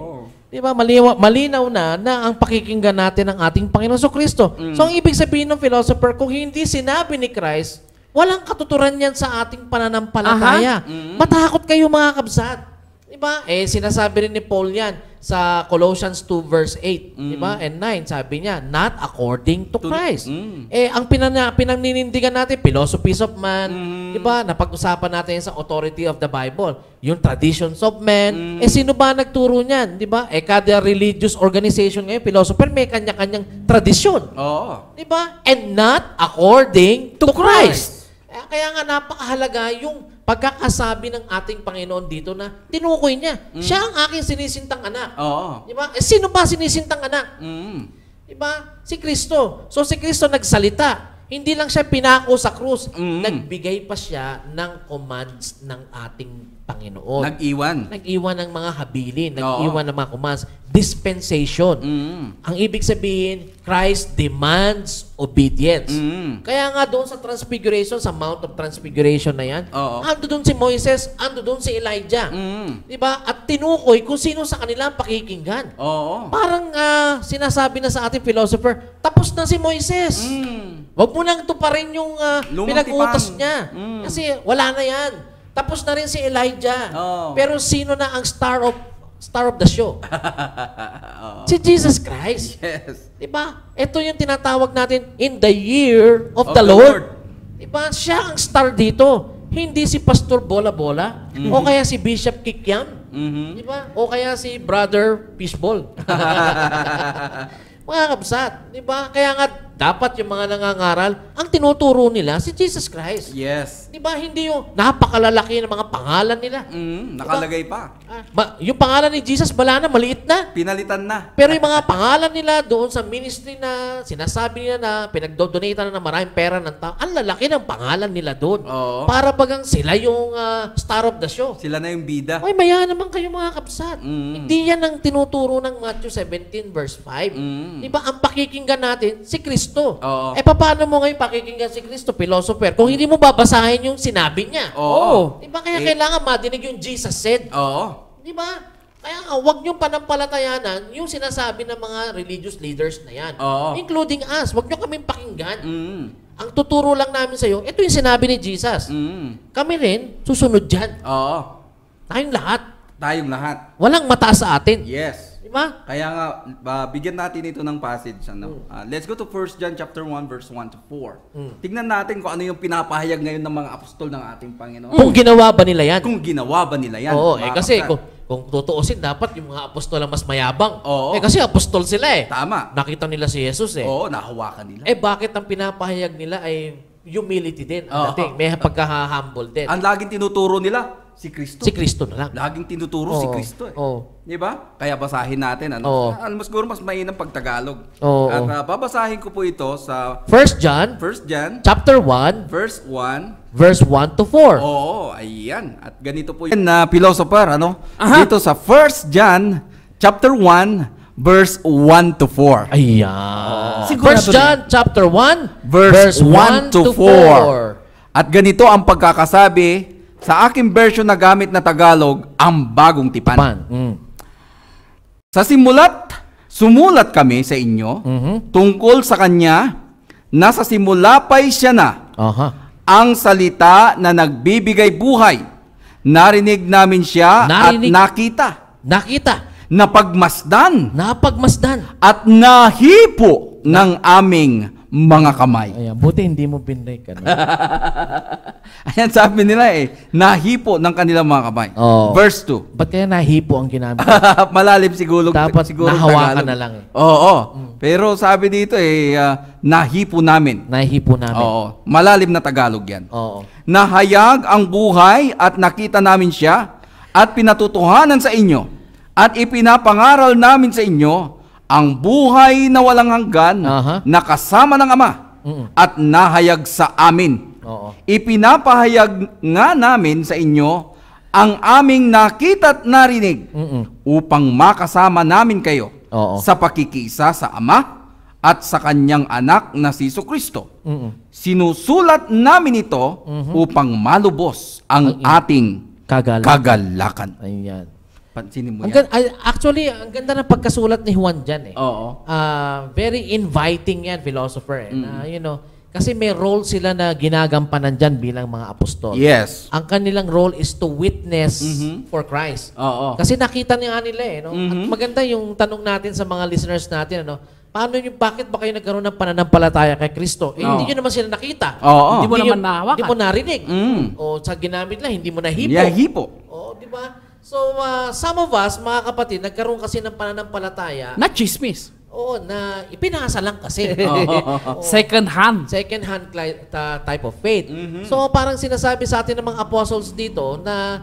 Di ba? Malinaw na ang pakikinggan natin ng ating Panginoon Kristo. So ang ibig sabihin ng philosopher, kung hindi sinabi ni Christ, walang katuturan yan sa ating pananampalataya. Matakot kayo mga kabsat. Diba? Sinasabi rin ni Paul yan sa Colossians 2 verse 8. Diba? And 9, sabi niya, not according to Christ. Ang pinaninindigan natin, philosophies of man, diba? Napag-usapan natin sa authority of the Bible. Yung traditions of man. Sino ba nagturo niyan? Diba? Kada religious organization ngayon, philosopher, may kanya-kanyang tradisyon. Diba? And not according to Christ. Kaya nga napakahalaga yung pagkakasabi ng ating Panginoon dito na tinukoy niya. Siya ang aking sinisintang anak. Diba? Sino ba sinisintang anak? Diba? Si Kristo. So si Kristo nagsalita. Hindi lang siya pinako sa krus. Nagbigay pa siya ng commands ng ating Panginoon. Nag-iwan ng mga habilin. Nag-iwan ng mga commands. Dispensation. Ang ibig sabihin, Christ demands obedience. Kaya nga doon sa Transfiguration, sa Mount of Transfiguration na yan, ando doon si Moises, ando doon si Elijah. Diba? At tinukoy kung sino sa kanila ang pakikinggan. Parang sinasabi na sa ating philosopher, tapos na si Moises. Huwag mo nang tuparin yung pinag-utos niya. Kasi wala na yan. Tapos na rin si Elijah. Pero sino na ang star of the show? Si Jesus Christ. Yes. Diba? Ito yung tinatawag natin in the year of the Lord. Diba? Siya ang star dito. Hindi si Pastor Bola Bola. O kaya si Bishop Kikiam. Diba? O kaya si Brother Fishball. Mga kabsat. Diba? Kaya nga dapat yung mga nangangaral, ang tinuturo nila si Jesus Christ. Yes. Di ba? Hindi yung napakalalaki ng mga pangalan nila. Nakalagay pa. Yung pangalan ni Jesus, wala na, maliit na. Pinalitan na. Pero yung mga pangalan nila doon sa ministry na sinasabi nila na pinagdodonate na ng maraming pera ng tao, ang lalaki ng pangalan nila doon. Para bagang sila yung star of the show. Sila na yung bida. Ay, maya naman kayo mga kapsat. Hindi yan ang tinuturo ng Matthew 17 verse 5. Di ba? Ang pakikinggan natin, si Kristo. Paano mo ngayon pakikinggan si Kristo, philosopher, kung hindi mo babasahin yung sinabi niya? Di ba? Kaya kailangan madinig yung Jesus said. Di ba? Kaya huwag niyong panampalatayanan yung sinasabi ng mga religious leaders na yan. Including us. Huwag niyo kaming pakinggan. Ang tuturo lang namin sa'yo, ito yung sinabi ni Jesus. Kami rin, susunod dyan. Tayong lahat. Walang mataas sa atin. Yes. Diba? Kaya nga, bigyan natin ito ng passage. Let's go to 1 John chapter 1, verse 1 to 4. Tignan natin kung ano yung pinapahayag ngayon ng mga apostol ng ating Panginoon. Kung ginawa ba nila yan? Kung ginawa ba nila yan. Kasi kung tutuusin, dapat yung mga apostol ang mas mayabang. Kasi apostol sila eh. Tama. Nakita nila si Jesus eh. Nahawakan nila. Bakit ang pinapahayag nila ay humility din? May pagka-humble din. Ang laging tinuturo nila, Si Kristo. Si Kristo na lang. Laging tinuturo si Oo. Kristo eh. Oo. Di ba? Kaya basahin natin. Oo. Mas siguro mas mainam pag Tagalog. Oo. At babasahin ko po ito sa 1 John 1 John chapter 1 verse 1. verse 1 to 4. Oo, ayan. At ganito po yan na philosopher, Aha. Dito sa 1 John chapter 1 verse 1 to 4. Ayan. Sigurado 1 John chapter 1 Verse 1 to 4. At ganito ang pagkakasabi sa aking version na gamit na Tagalog, ang bagong tipan. Pan. Sa sumulat kami sa inyo tungkol sa Kanya na sa simulapay siya na Aha. ang salita na nagbibigay buhay. Narinig namin siya Narinig. at nakita, Nakita. napagmasdan Napagmasdan. at nahipo ng aming mga kamay. Ayan, buti hindi mo binrake. Ayan sabi nila nahipo ng kanilang mga kamay. Oo. Verse 2. Ba't kaya nahipo ang ginamit? Malalim siguro. Dapat siguro nahawakan Tagalog. na lang Oo. Pero sabi dito nahipo namin. Nahipo namin. Oo. Malalim na Tagalog yan. Oo. Nahayag ang buhay at nakita namin siya at pinatutuhanan sa inyo at ipinapangaral namin sa inyo ang buhay na walang hanggan Aha. na kasama ng Ama at nahayag sa amin. Oo. Ipinapahayag nga namin sa inyo ang aming nakita at narinig upang makasama namin kayo Oo. sa pakikiisa sa Ama at sa Kanyang anak na si Jesucristo. Sinusulat namin ito upang malubos ang ating kagalakan. Ayan. Pansinin mo Ang yan. actually, ang ganda ng pagkasulat ni Juan dyan Oo. Very inviting yan, philosopher. Na, kasi may role sila na ginagampanan dyan bilang mga apostol. Yes. Ang kanilang role is to witness for Christ. Oo. Kasi nakita niya nila no? At maganda yung tanong natin sa mga listeners natin, bakit ba kayo nagkaroon ng pananampalataya kay Kristo? Hindi nyo naman sila nakita. Oo. Hindi mo naman nahawakan. Hindi mo narinig. O sa ginamit lang, hindi mo nahipo. Yahipo. O, di ba? So, some of us, mga kapatid, nagkaroon kasi ng pananampalataya. Not chismis. Oo, na ipinasa lang kasi. Second hand. Second-hand type of faith. So, parang sinasabi sa atin ng mga apostles dito na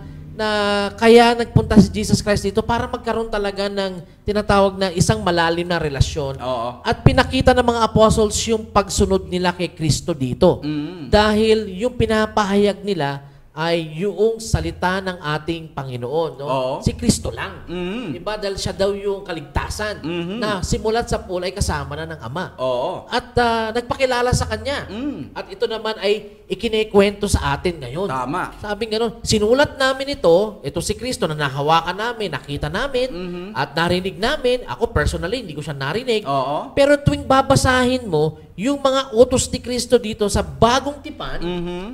kaya nagpunta si Jesus Christ dito para magkaroon talaga ng tinatawag na isang malalim na relasyon. Oo. At pinakita ng mga apostles yung pagsunod nila kay Kristo dito. Dahil yung pinapahayag nila ay yung salita ng ating Panginoon. No? Oo. Si Kristo lang. Diba? Dahil siya daw yung kaligtasan na simulat sa pool ay kasama na ng Ama. Oo. At nagpakilala sa Kanya. At ito naman ay ikinikwento sa atin ngayon. Tama. Sabi gano'n, sinulat namin ito si Kristo na nahawakan namin, nakita namin, at narinig namin. Ako personally, hindi ko siya narinig. Oo. Pero tuwing babasahin mo, yung mga utos ni Kristo dito sa bagong tipan,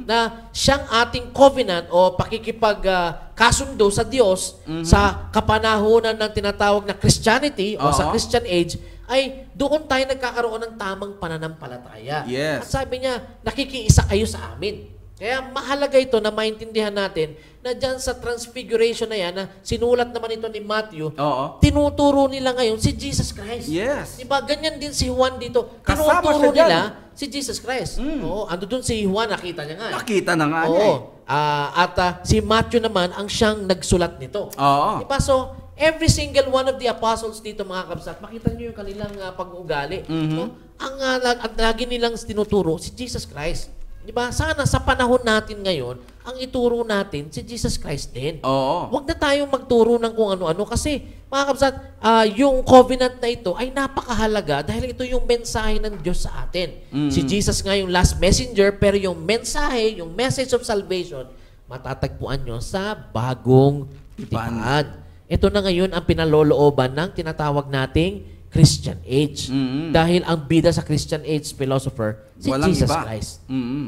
na siyang ating covenant o pakikipagkasundo sa Diyos sa kapanahunan ng tinatawag na Christianity o sa Christian age, ay doon tayo nagkakaroon ng tamang pananampalataya. Yes. At sabi niya, nakikiisa kayo sa amin. Kaya mahalaga ito na maintindihan natin na dyan sa transfiguration na yan, na sinulat naman ito ni Matthew, Oo. tinuturo nila ngayon si Jesus Christ. Yes. Diba? Ganyan din si Juan dito. Kasama Tinuturo siya dyan. nila si Jesus Christ. Oo, ando dun si Juan, nakita niya nga. Nakita na nga niya Oo. Si Matthew naman ang siyang nagsulat nito. Oo. Diba? So, every single one of the apostles dito, mga kabsat, makita niyo yung kanilang pag-uugali. No? Ang lagi nilang tinuturo, si Jesus Christ. Diba? Sana sa panahon natin ngayon, ang ituro natin si Jesus Christ din. Oo. Huwag na tayong magturo ng kung ano-ano kasi, mga kabsat, yung covenant na ito ay napakahalaga dahil ito yung mensahe ng Diyos sa atin. Si Jesus nga yung last messenger, pero yung mensahe, yung message of salvation, matatagpuan nyo sa bagong tipan. Ito na ngayon ang pinalolooban ng tinatawag nating Christian age. Dahil ang bida sa Christian age philosopher, si Walang Jesus iba. Christ.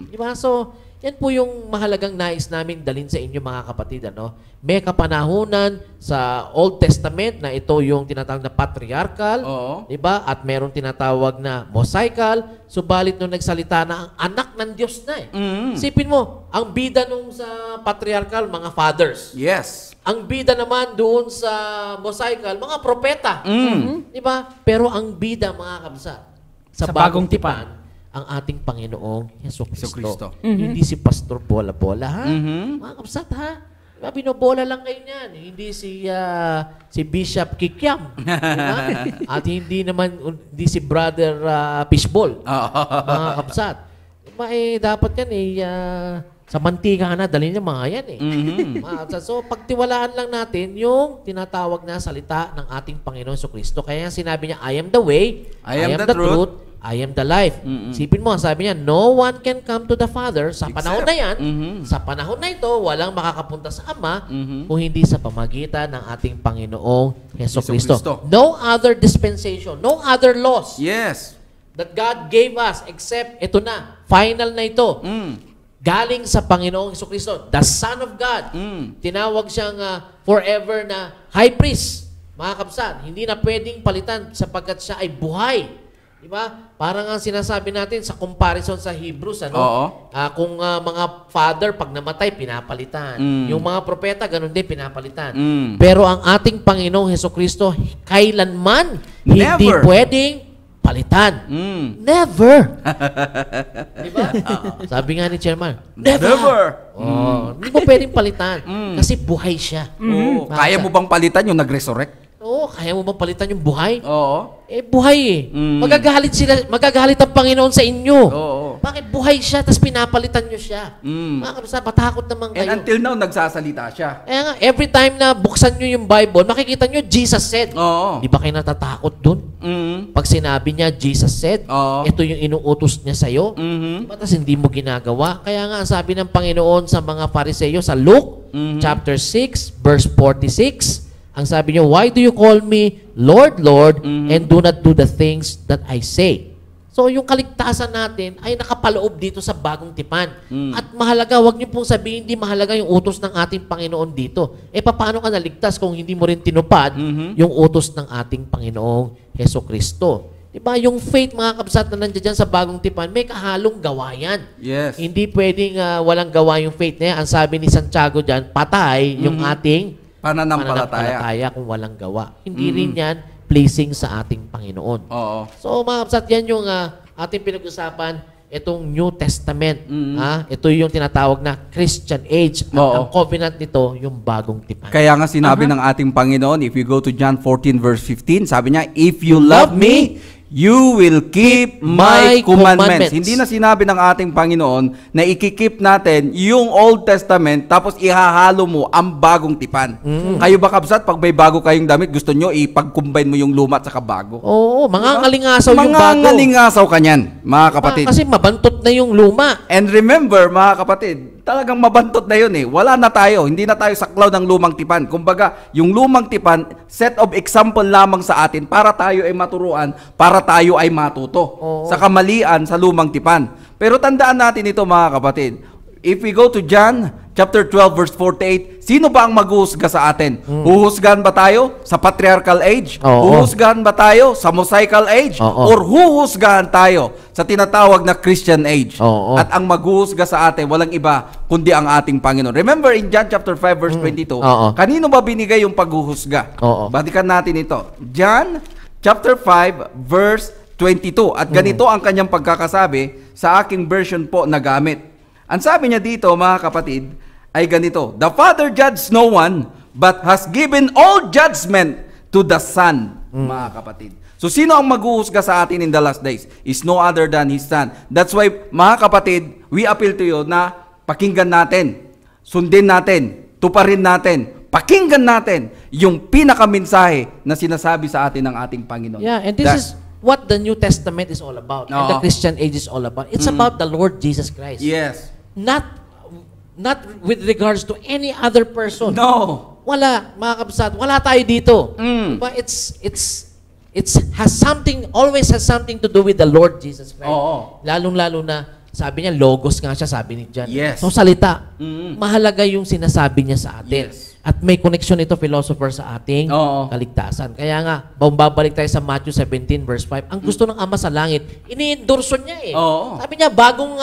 Diba? So, yan po yung mahalagang nais naming dalhin sa inyo, mga kapatid. May kapanahunan sa Old Testament na ito yung tinatawag na patriarchal. Oo. Diba? At meron tinatawag na mosaical. Subalit nung nagsalita na ang anak ng Diyos na Isipin mo, ang bida nung sa patriarchal, mga fathers. Yes. Ang bida naman doon sa mosaical, mga propeta. Di ba? Pero ang bida, mga kabsat, sa bagong tipan, ang ating Panginoong Jesucristo. Jesucristo. Hindi si Pastor Bola-Bola, ha? Mga kabsat, ha? Diba, binobola lang kayo niyan. Hindi si Bishop Kikiam. Diba? At hindi si Brother Fishball. Mga kapsat. Diba, dapat yan sa mantika na, dalhin niya mga yan Mga kapsat. So, pagtiwalaan lang natin yung tinatawag na salita ng ating Panginoon Jesucristo. Kaya sinabi niya, I am the way, I am the truth, I am the life. Sipin mo, sabi niya, no one can come to the Father sa panahon na yan. Sa panahon na ito, walang makakapunta sa Ama kung hindi sa pamagitan ng ating Panginoong Jesucristo. No other dispensation, no other laws that God gave us except ito na, final na ito. Galing sa Panginoong Jesucristo, the Son of God. Tinawag siyang forever na high priest. Mga kapsan, hindi na pwedeng palitan sapagkat siya ay buhay. Diba? Parang ang sinasabi natin sa comparison sa Hebrews, kung mga father, pag namatay, pinapalitan. Yung mga propeta, ganun din, pinapalitan. Pero ang ating Panginoong Jesucristo, kailanman hindi pwedeng palitan. Never. Diba? Sabi nga ni Chairman, never. Hindi mo pwedeng palitan. Kasi buhay siya. Kaya mo bang palitan yung nag-resurrect? Oo, kaya mo bang palitan yung buhay? Oo. Buhay Magagalit ang Panginoon sa inyo. Oo. Bakit buhay siya, tapos pinapalitan nyo siya? Mga kapsa, matakot naman kayo. And until now, nagsasalita siya. Kaya nga, every time na buksan nyo yung Bible, makikita nyo, Jesus said. Oo. Di ba kayo natatakot dun? Pag sinabi niya, Jesus said, ito yung inuutos niya sa'yo. Diba? Tapos hindi mo ginagawa. Kaya nga, ang sabi ng Panginoon sa mga Fariseyo sa Luke, chapter 6, verse 46, ang sabi niya, why do you call me Lord, Lord, and do not do the things that I say? So, yung kaligtasan natin ay nakapaloob dito sa bagong tipan. At mahalaga, wag niyo pong sabihin, hindi mahalaga yung utos ng ating Panginoon dito. Paano ka naligtas kung hindi mo rin tinupad yung utos ng ating Panginoong Jesucristo? Diba? Yung faith, mga kabsat na nandiyan sa bagong tipan, may kahalong gawa yan. Yes. Hindi pwedeng walang gawa yung faith na yan. Ang sabi ni Santiago dyan, patay yung ating pananampalataya kung walang gawa. Hindi rin yan pleasing sa ating Panginoon. Oo. So, mga kapsat, yan yung ating pinag-usapan, itong New Testament. Ito yung tinatawag na Christian age. At ang covenant nito, yung bagong tipan. Kaya nga sinabi ng ating Panginoon, if you go to John 14 verse 15, sabi niya, if you love me, you will keep my commandments. Hindi na sinabi ng ating Panginoon na ikikip natin yung Old Testament tapos ihahalo mo ang bagong tipan. Kayo ba, kabsat, pag may bago kayong damit, gusto nyo ipag-combine mo yung luma at saka bago? Oo, mga ngalingasaw yung bago. Mga ngalingasaw ka niyan, mga kapatid. Kasi mabantot na yung luma. And remember, mga kapatid, talagang mabantot na yun Wala na tayo. Hindi na tayo saklaw ng lumang tipan. Kumbaga, yung lumang tipan, set of example lamang sa atin para tayo ay maturuan, para tayo ay matuto sa kamalian sa lumang tipan. Pero tandaan natin ito, mga kapatid. If we go to John chapter 12 verse 48, sino ba ang maghuhusga sa atin? Huhusgahan ba tayo sa patriarchal age? Huhusgahan ba tayo sa Mosaical age? Or huhusgahan tayo sa tinatawag na Christian age? At ang maghuhusga sa atin, walang iba kundi ang ating Panginoon. Remember in John chapter 5 verse 22, kanino ba binigay yung paghuhusga? Balikan natin ito. John chapter 5 verse 22. At ganito ang kanyang pagkakasabi sa aking version po na gamit. Ang sabi niya dito, mga kapatid, ay ganito, the Father judges no one, but has given all judgment to the Son, mga kapatid. So, sino ang maghuhusga sa atin in the last days? Is no other than His Son. That's why, mga kapatid, we appeal to you na pakinggan natin, sundin natin, tuparin natin, pakinggan natin yung pinakaminsahe na sinasabi sa atin ng ating Panginoon. Yeah, and this is what the New Testament is all about, and the Christian age is all about. It's about the Lord Jesus Christ. Yes. Not with regards to any other person. No. Wala, mga kabsat. Wala tayo dito. Diba? Always has something to do with the Lord Jesus Christ. Lalong-lalo na, sabi niya, logos nga siya, sabi ni John. Yes. So, salita. Mahalaga yung sinasabi niya sa atin. Yes. At may connection ito, philosopher, sa ating kaligtasan. Kaya nga, babalik tayo sa Matthew 17 verse 5. Ang gusto ng Ama sa langit, ini-endorso niya Sabi niya, bagong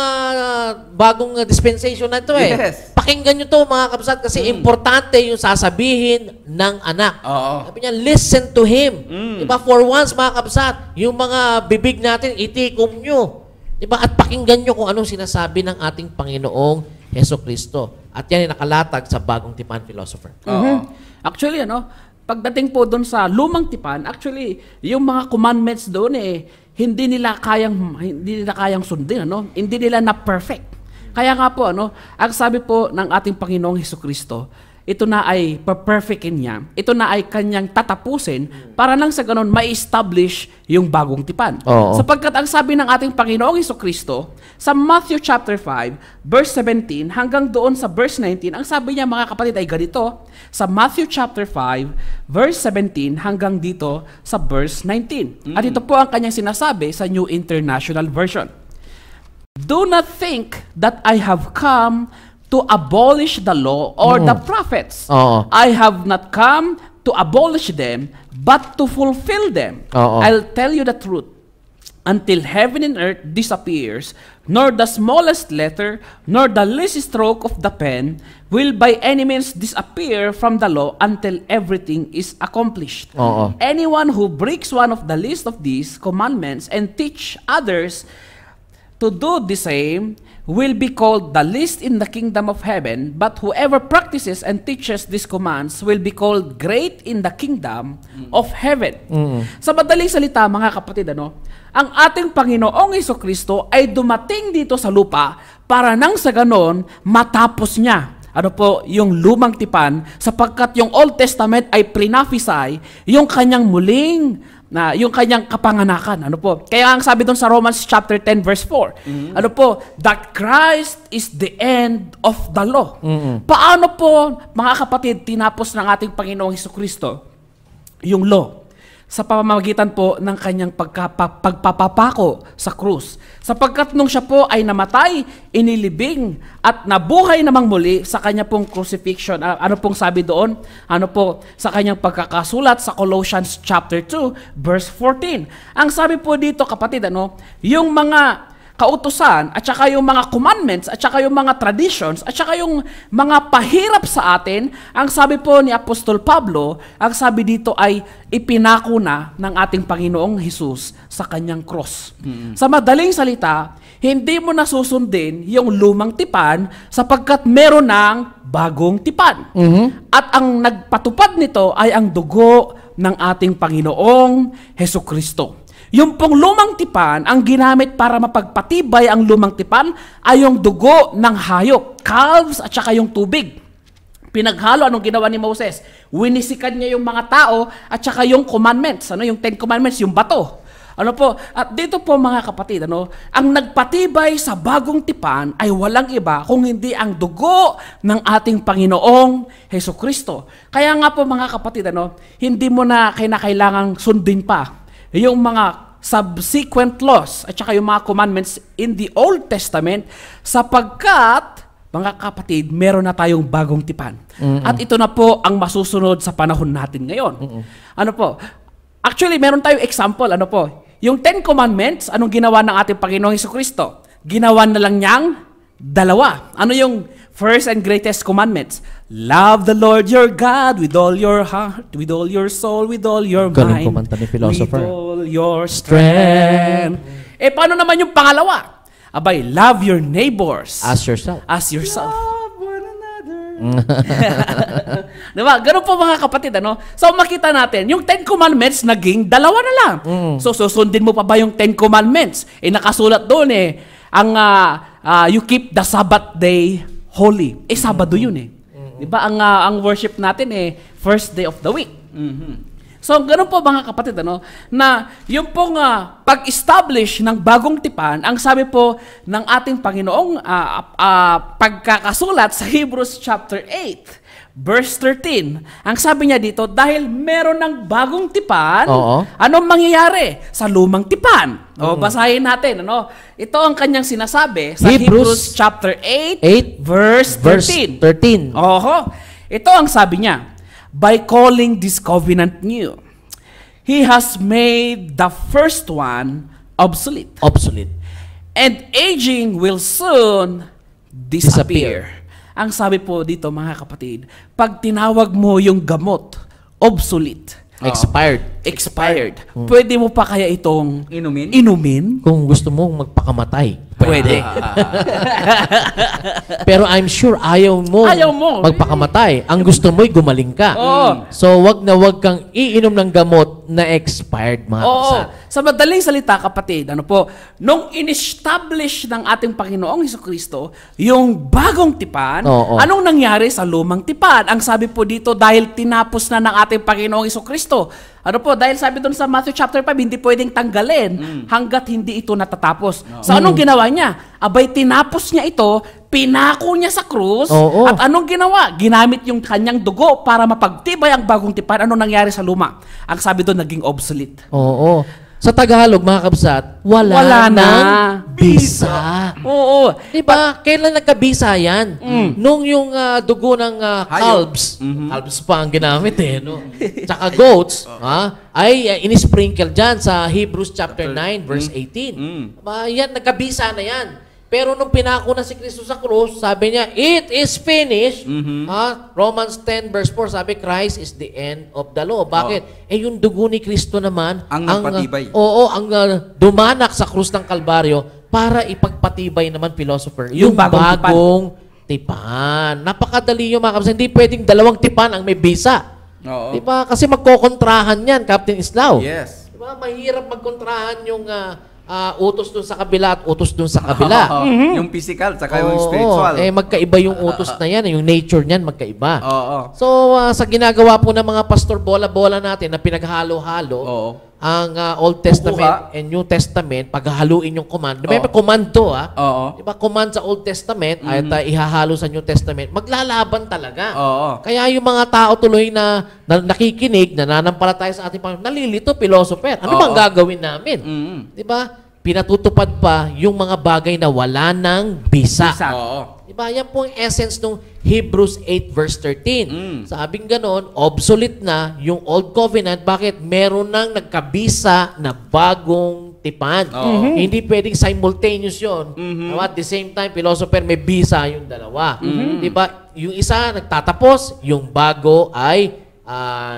dispensation na ito Yes. Pakinggan nyo to, mga kapsat, kasi importante yung sasabihin ng anak. Sabi niya, listen to Him. Diba? For once, mga kapsat, yung mga bibig natin, itikom nyo. Diba? At pakinggan nyo kung anong sinasabi ng ating Panginoong Jesucristo. At yan ay nakalatag sa bagong tipan, philosopher. Actually, pagdating po doon sa lumang tipan, actually, yung mga commandments doon hindi nila kayang sundin, Hindi nila na perfect. Kaya nga po, ang sabi po ng ating Panginoong Hesukristo, ito na ay perfectin niya, ito na ay kanyang tatapusin para nang sa ganon ma-establish yung bagong tipan. Oo. Sapagkat ang sabi ng ating Panginoong Hesukristo sa Matthew chapter 5, verse 17 hanggang doon sa verse 19, ang sabi niya mga kapatid ay ganito, sa Matthew chapter 5, verse 17 hanggang dito sa verse 19. At ito po ang kanyang sinasabi sa New International Version. Do not think that I have come to abolish the law or the prophets. I have not come to abolish them, but to fulfill them. I'll tell you the truth. Until heaven and earth disappears, nor the smallest letter, nor the least stroke of the pen will by any means disappear from the law until everything is accomplished. Anyone who breaks one of the least of these commandments and teach others to do the same will be called the least in the kingdom of heaven, but whoever practices and teaches these commands will be called great in the kingdom of heaven. Sa madaling salita, mga kapatid, ang ating Panginoong Hesukristo ay dumating dito sa lupa para nang sa ganon matapos niya yung lumang tipan, sapagkat yung Old Testament ay prophesy yung kanyang muling yung kanyang kapanganakan. Kaya ang sabi doon sa Romans chapter 10 verse 4, that Christ is the end of the law. Paano po, mga kapatid, tinapos ng ating Panginoong Hesukristo yung law? Sa pamamagitan po ng kanyang pagpapapako sa krus. Sapagkat nung siya po ay namatay, inilibing, at nabuhay namang muli sa kanya pong crucifixion. Ano pong sabi doon? Sa kanyang pagkakasulat sa Colossians chapter 2, verse 14. Ang sabi po dito, kapatid, yung mga kautusan, at saka yung mga commandments, at saka yung mga traditions, at saka yung mga pahirap sa atin, ang sabi po ni Apostol Pablo, ang sabi dito ay ipinako na ng ating Panginoong Hesus sa kanyang cross. Sa madaling salita, hindi mo nasusundin yung lumang tipan sapagkat meron ng bagong tipan. At ang nagpatupad nito ay ang dugo ng ating Panginoong Hesukristo. Yung pong lumang tipan, ang ginamit para mapagpatibay ang lumang tipan ay yung dugo ng hayop, calves at saka yung tubig. Pinaghalo, anong ginawa ni Moses? Winisikan niya yung mga tao at saka yung commandments, yung 10 commandments, yung bato. At dito po mga kapatid, ang nagpatibay sa bagong tipan ay walang iba kung hindi ang dugo ng ating Panginoong Hesukristo. Kaya nga po mga kapatid, hindi mo na kailangang sundin pa yung mga subsequent laws at saka yung mga commandments in the Old Testament sapagkat, mga kapatid, meron na tayong bagong tipan. At ito na po ang masusunod sa panahon natin ngayon. Actually, meron tayong example, yung 10 Commandments, anong ginawa ng ating Panginoong Hesukristo? Ginawa na lang niyang dalawa. Ano yung first and greatest commandments? Love the Lord your God with all your heart, with all your soul, with all your mind, with all your strength. Paano naman yung pangalawa? Abay, love your neighbors as yourself. Love one another. Diba? Ganun po mga kapatid, So makita natin, yung 10 Commandments naging dalawa na lang. So susundin mo pa ba yung 10 Commandments? Nakasulat doon you keep the Sabbath day holy. Sabado yun Diba? Ang worship natin first day of the week. So, ganun po mga kapatid, na yung pong pag-establish ng bagong tipan, ang sabi po ng ating Panginoong pagkakasulat sa Hebrews chapter 8, verse 13. Ang sabi niya dito, dahil meron ng bagong tipan, anong mangyayari sa lumang tipan? Basahin natin, Ito ang kanyang sinasabi sa Hebrews chapter 8 verse 13. Ito ang sabi niya, by calling this covenant new, He has made the first one obsolete. And aging will soon disappear. Ang sabi po dito mga kapatid, pag tinawag mo yung gamot, obsolete. Expired. Pwede mo pa kaya itong inumin? Kung gusto mong magpakamatay, Pwede. Pero I'm sure ayaw mo magpakamatay. Ang gusto mo'y gumaling ka. So, wag kang iinom ng gamot na expired, mga kapatid. Sa madaling salita, kapatid, nung in-establish ng ating Panginoong Hesukristo yung bagong tipan, anong nangyari sa lumang tipan? Ang sabi po dito, dahil tinapos na ng ating Panginoong Hesukristo. Dahil sabi doon sa Matthew chapter 5, hindi pwedeng tanggalin hanggat hindi ito natatapos. So anong ginawa niya? Abay, tinapos niya ito, pinako niya sa krus, at anong ginawa? Ginamit yung kanyang dugo para mapagtibay ang bagong tipan. Anong nangyari sa luma? Ang sabi doon, naging obsolete. Sa Tagalog, mga kabsat, wala nang bisa. Diba? Kailan nagkabisa yan? Nung yung dugo ng calves, calves pa ang ginamit tsaka goats, ay inisprinkle dyan sa Hebrews chapter 9, verse 18. Yan, nagkabisa na yan. Pero nung pinako na si Kristo sa krus, sabi niya, it is finished. Romans 10 verse 4, sabi, Christ is the end of the law. Bakit? Yung dugo ni Kristo naman, ang nagpatibay. ang dumanak sa krus ng Kalbaryo para ipagpatibay naman, philosopher, yung bagong tipan. Napakadali yung mga kapatid. Hindi pwedeng dalawang tipan ang may bisa. Diba? Kasi magkokontrahan yan, Captain Islao. Yes. Diba? Mahirap magkontrahan yung utos dun sa kabila at utos dun sa kabila. Yung physical, saka yung spiritual. Magkaiba yung utos na yan. Yung nature niyan, magkaiba. So, sa ginagawa po ng mga pastor bola-bola natin na pinaghalo-halo, ang Old Testament and New Testament, paghahaluin yung command. May command to, Diba? Command sa Old Testament at ihahalo sa New Testament. Maglalaban talaga. Kaya yung mga tao tuloy na nakikinig, nananampalataya sa ating Panginoon, nalilito, philosopher. Ano bang gagawin namin? Diba? Pinatutupad pa yung mga bagay na wala ng bisa. Diba? Yan po ang essence ng Hebrews 8 verse 13. Sabing ganon, obsolete na yung Old Covenant. Bakit? Meron nang nagkabisa na bagong tipan. Hindi pwedeng simultaneous yun. At the same time, philosopher, may bisa yung dalawa. Diba? Yung isa nagtatapos, yung bago ay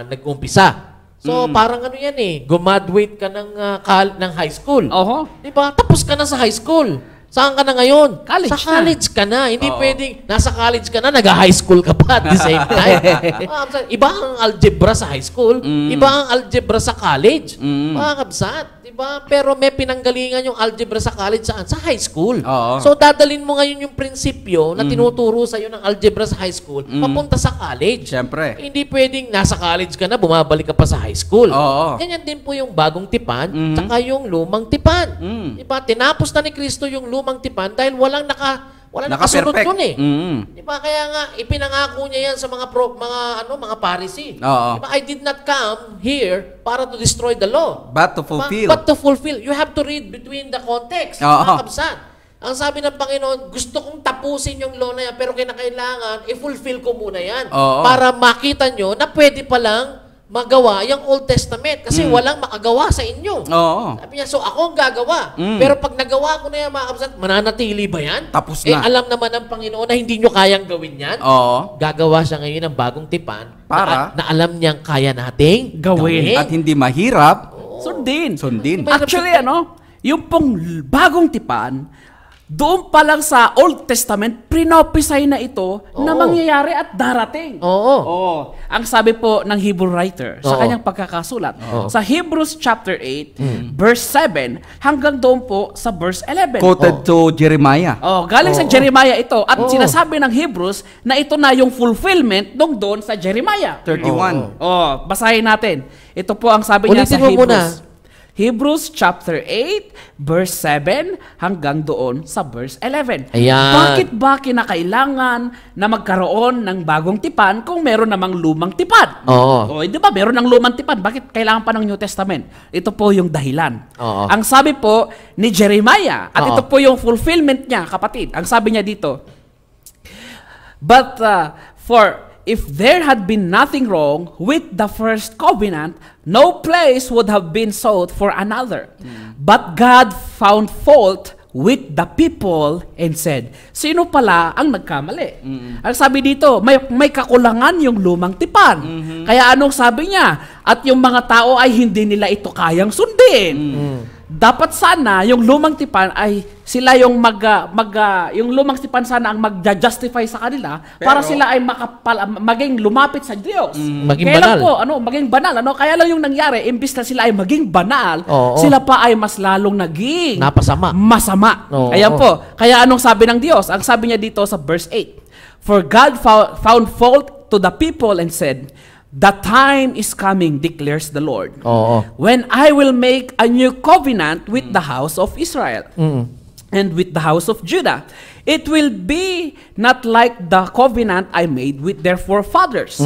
nag-umpisa. So, parang ano yan gumaduate ka ng high school. Diba? Tapos ka na sa high school. Saan ka na ngayon? College sa college ka na. Hindi pwedeng, nasa college ka na, nag-high school ka pa at the same time. Iba ang algebra sa high school. Iba ang algebra sa college. Mga kabsat. Diba? Pero may pinanggalingan yung algebra sa college saan? Sa high school. So, dadalin mo ngayon yung prinsipyo na tinuturo sa'yo ng algebra sa high school, papunta sa college. Siyempre. Hindi pwedeng nasa college ka na, bumabalik ka pa sa high school. Ganyan din po yung bagong tipan, tsaka yung lumang tipan. Diba? Tinapos na ni Kristo yung lumang tipan dahil walang nakasunod dun Diba? Kaya nga, ipinangako niya yan sa mga Pharisee. Diba? I did not come here para to destroy the law. But to fulfill. But to fulfill. You have to read between the context. Mga kabsat. Ang sabi ng Panginoon, gusto kong tapusin yung law na yan, pero kinakailangan, i-fulfill ko muna yan. Para makita nyo na pwede palang magawa yung Old Testament kasi walang makagawa sa inyo. Sabi niya, so ako ang gagawa. Pero pag nagawa ko na yan, mga kapatid, mananatili ba yan? Tapos na. Alam naman ng Panginoon na hindi nyo kayang gawin yan. Gagawa siya ngayon ng bagong tipan na alam niyang kaya nating gawin. At hindi mahirap Sundin. Actually, yung pong bagong tipan, doon pa lang sa Old Testament, prinopisay na ito na mangyayari at darating. Ang sabi po ng Hebrew writer sa kanyang pagkakasulat, sa Hebrews chapter 8, verse 7, hanggang doon po sa verse 11. Quoted to Jeremiah. Galing sa Jeremiah ito. At sinasabi ng Hebrews na ito na yung fulfillment nung doon sa Jeremiah. 31. Basahin natin. Ito po ang sabi niya sa Hebrews. Hebrews chapter 8, verse 7 hanggang doon sa verse 11. Bakit ba kinakailangan na magkaroon ng bagong tipan kung meron namang lumang tipan? Di ba? Meron ng lumang tipan. Bakit kailangan pa ng New Testament? Ito po yung dahilan. Ang sabi po ni Jeremiah, at ito po yung fulfillment niya, kapatid. Ang sabi niya dito, but for if there had been nothing wrong with the first covenant, no place would have been sought for another. But God found fault with the people and said, sino pala ang nagkamali? Ang sabi dito, may kakulangan yung lumang tipan. Kaya anong sabi niya? At yung mga tao ay hindi nila ito kayang sundin. dapat sana yung lumang tipan ay sila yung yung lumang tipan sana ang magja-justify sa kanila para sila ay maging lumapit sa Diyos. Maging Kaya lang banal. po, maging banal. Kaya lang yung nangyari, imbis na sila ay maging banal, Oo. sila pa ay mas lalong naging Napasama. masama. Oo. Ayan po. Kaya anong sabi ng Diyos? Ang sabi niya dito sa verse 8, "For God found fault to the people and said, the time is coming, declares the Lord, Oo. when I will make a new covenant with the house of Israel and with the house of Judah. It will be not like the covenant I made with their forefathers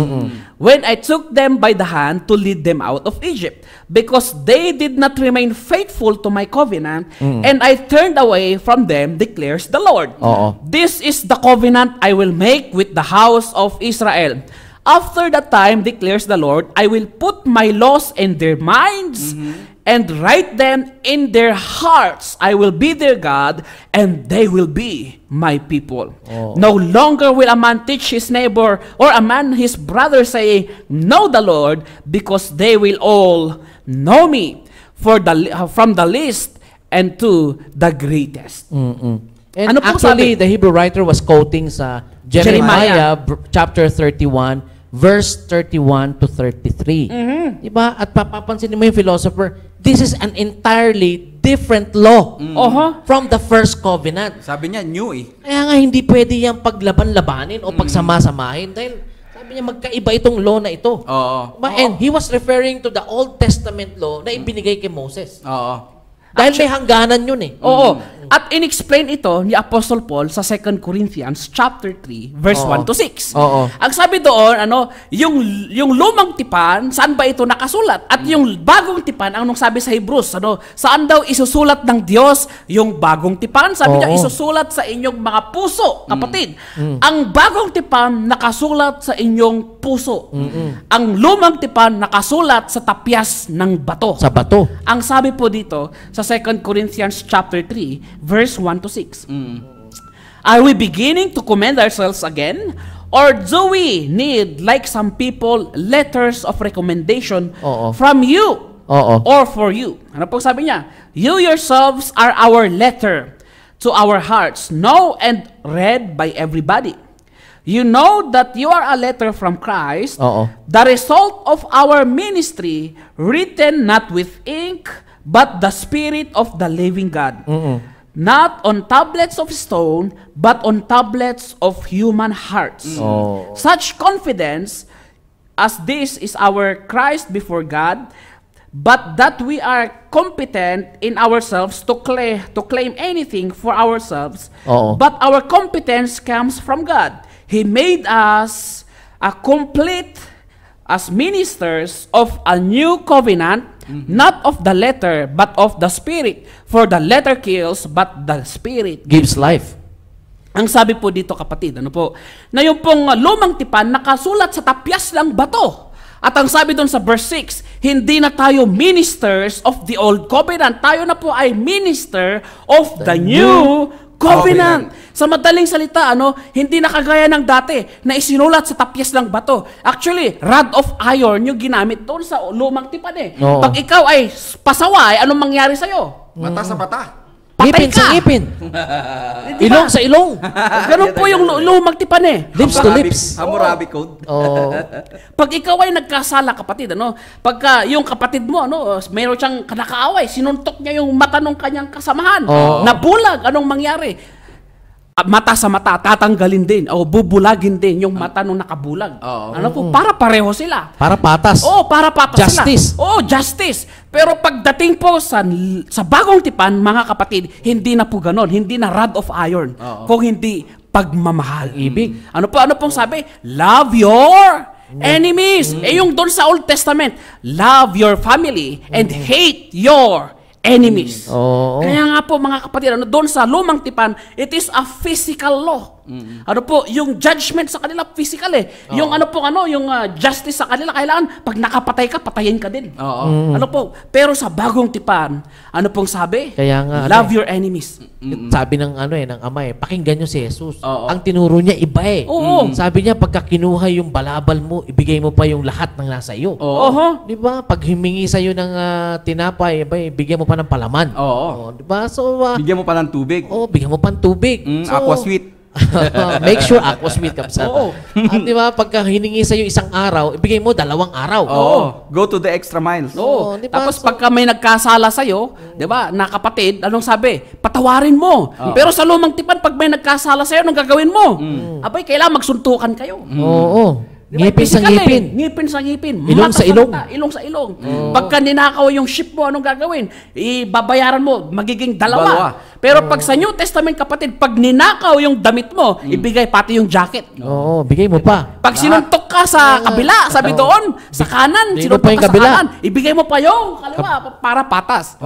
when I took them by the hand to lead them out of Egypt, because they did not remain faithful to my covenant, and I turned away from them, declares the Lord. Oo. This is the covenant I will make with the house of Israel. After that time, declares the Lord, I will put my laws in their minds and write them in their hearts. I will be their God, and they will be my people. Oh. No longer will a man teach his neighbor or a man his brother, saying, know the Lord, because they will all know me, from the least and to the greatest." And Ano pong actually, sabi? the Hebrew writer was quoting sa Jeremiah chapter 31, verse 31 to 33. Diba? At papapansin mo yung philosopher, this is an entirely different law from the first covenant. Sabi niya, new eh. Kaya nga hindi pwede yung paglaban-labanin o pagsama-samahin dahil sabi niya magkaiba itong law na ito. Oo. Diba? And he was referring to the Old Testament law na ibinigay kay Moses. Oo. Dahil may hangganan yun eh. Oo. At in-explain ito ni Apostle Paul sa 2 Corinthians chapter 3, verse Oo. 1 to 6. Oo. Ang sabi doon, yung lumang tipan, saan ba ito nakasulat? At yung bagong tipan, anong sabi sa Hebrews, saan daw isusulat ng Diyos yung bagong tipan? Sabi niya, Oo. isusulat sa inyong mga puso, kapatid. Ang bagong tipan nakasulat sa inyong puso. Ang lumang tipan nakasulat sa tapyas ng bato. Sa bato. Ang sabi po dito sa 2 Corinthians chapter 3, verse 1 to 6. Are we beginning to commend ourselves again? Or do we need, like some people, letters of recommendation Oo. from you Oo. or for you? Ano po sabi niya? You yourselves are our letter to our hearts, known and read by everybody. You know that you are a letter from Christ, Oo. the result of our ministry, written not with ink, but the Spirit of the living God. Not on tablets of stone, but on tablets of human hearts. Oh. Such confidence as this is our Christ before God, but that we are competent in ourselves to claim anything for ourselves, Oo. but our competence comes from God. He made us a complete as ministers of a new covenant, not of the letter, but of the Spirit. For the letter kills, but the Spirit Gives life. Ang sabi po dito, kapatid, na yung pong lumang tipan nakasulat sa tapyas ng bato. At ang sabi doon sa verse 6, hindi na tayo ministers of the old covenant. Tayo na po ay minister of the new covenant. Sa madaling salita, hindi na kagaya ng dati na isinulat sa tapyas ng bato. Actually, rod of iron yung ginamit doon sa lumang tipan eh. Oo. Pag ikaw ay pasaway, anong mangyari sa'yo? Mata sa mata. Patay Ngipin sa ka! ngipin. Di ba? Ilong sa ilong. Ganun po yung lumang tipan eh. Lips to lips. Hammurabi Code. Oh. Pag ikaw ay nagkasala, kapatid, pagka yung kapatid mo, mayroon siyang kanakaaway, sinuntok niya yung mata ng kanyang kasamahan, Oo. nabulag, anong mangyari? Mata sa mata, tatanggalin din, o bubulagin din yung mata nung nakabulag. Oo. Para pareho sila. Para patas. Para patas Justice. sila. Justice. Pero pagdating po sa bagong tipan, mga kapatid, hindi na po ganon. Hindi na rod of iron. Kung hindi pagmamahal. Ibig. Ano pong sabi? Love your enemies. Yung doon sa Old Testament, love your family and hate your enemies. Oo. Kaya nga po, mga kapatid, doon sa lumang tipan, it is a physical law. Yung judgment sa kanila, physical eh. Yung yung justice sa kanila, kailangan, pag nakapatay ka, patayin ka din. Pero sa bagong tipan, pong sabi? Kaya nga, love your enemies. Sabi ng ng ama pakinggan nyo si Jesus. Ang tinuro niya iba iba eh. Oo. Sabi niya, pagka kinuha yung balabal mo, ibigay mo pa yung lahat ng nasa iyo. Oho. Di ba? Pag humingi sa'yo ng tinapay, bigyan mo pa ng palaman. Oo. Di ba? So, Bigyan mo pa ng tubig. bigyan mo pa ng tubig. Aqua sweet. Make sure aqua sweet kapsat. Oo. At di ba, pagka hiningi sa'yo isang araw, ibigay mo 2 araw. Oo. Go to the extra miles. Oo. di ba? Tapos pagka may nagkasala sa'yo, di ba, na kapatid, anong sabi? Patawarin mo. Pero sa lumang tipan, pag may nagkasala sa'yo, anong gagawin mo? Abay, kailangan magsuntukan kayo. Oo. Di ba? Ngipin sa Physical ngipin. Ngipin sa ngipin. Ilong sa ilong. Ilong sa ilong. Pagka ninakaw yung ship mo, anong gagawin? Ibabayaran mo, magiging 2. Pero pag sa New Testament, kapatid, pag ninakaw yung damit mo, ibigay pati yung jacket. Oo, bigay mo pa. Pag sinuntok ka sa kabila, sabi doon, sa kanan, Bigay mo sinuntok pa yung ka sa kabila. kanan, ibigay mo pa yung kaliwa para patas.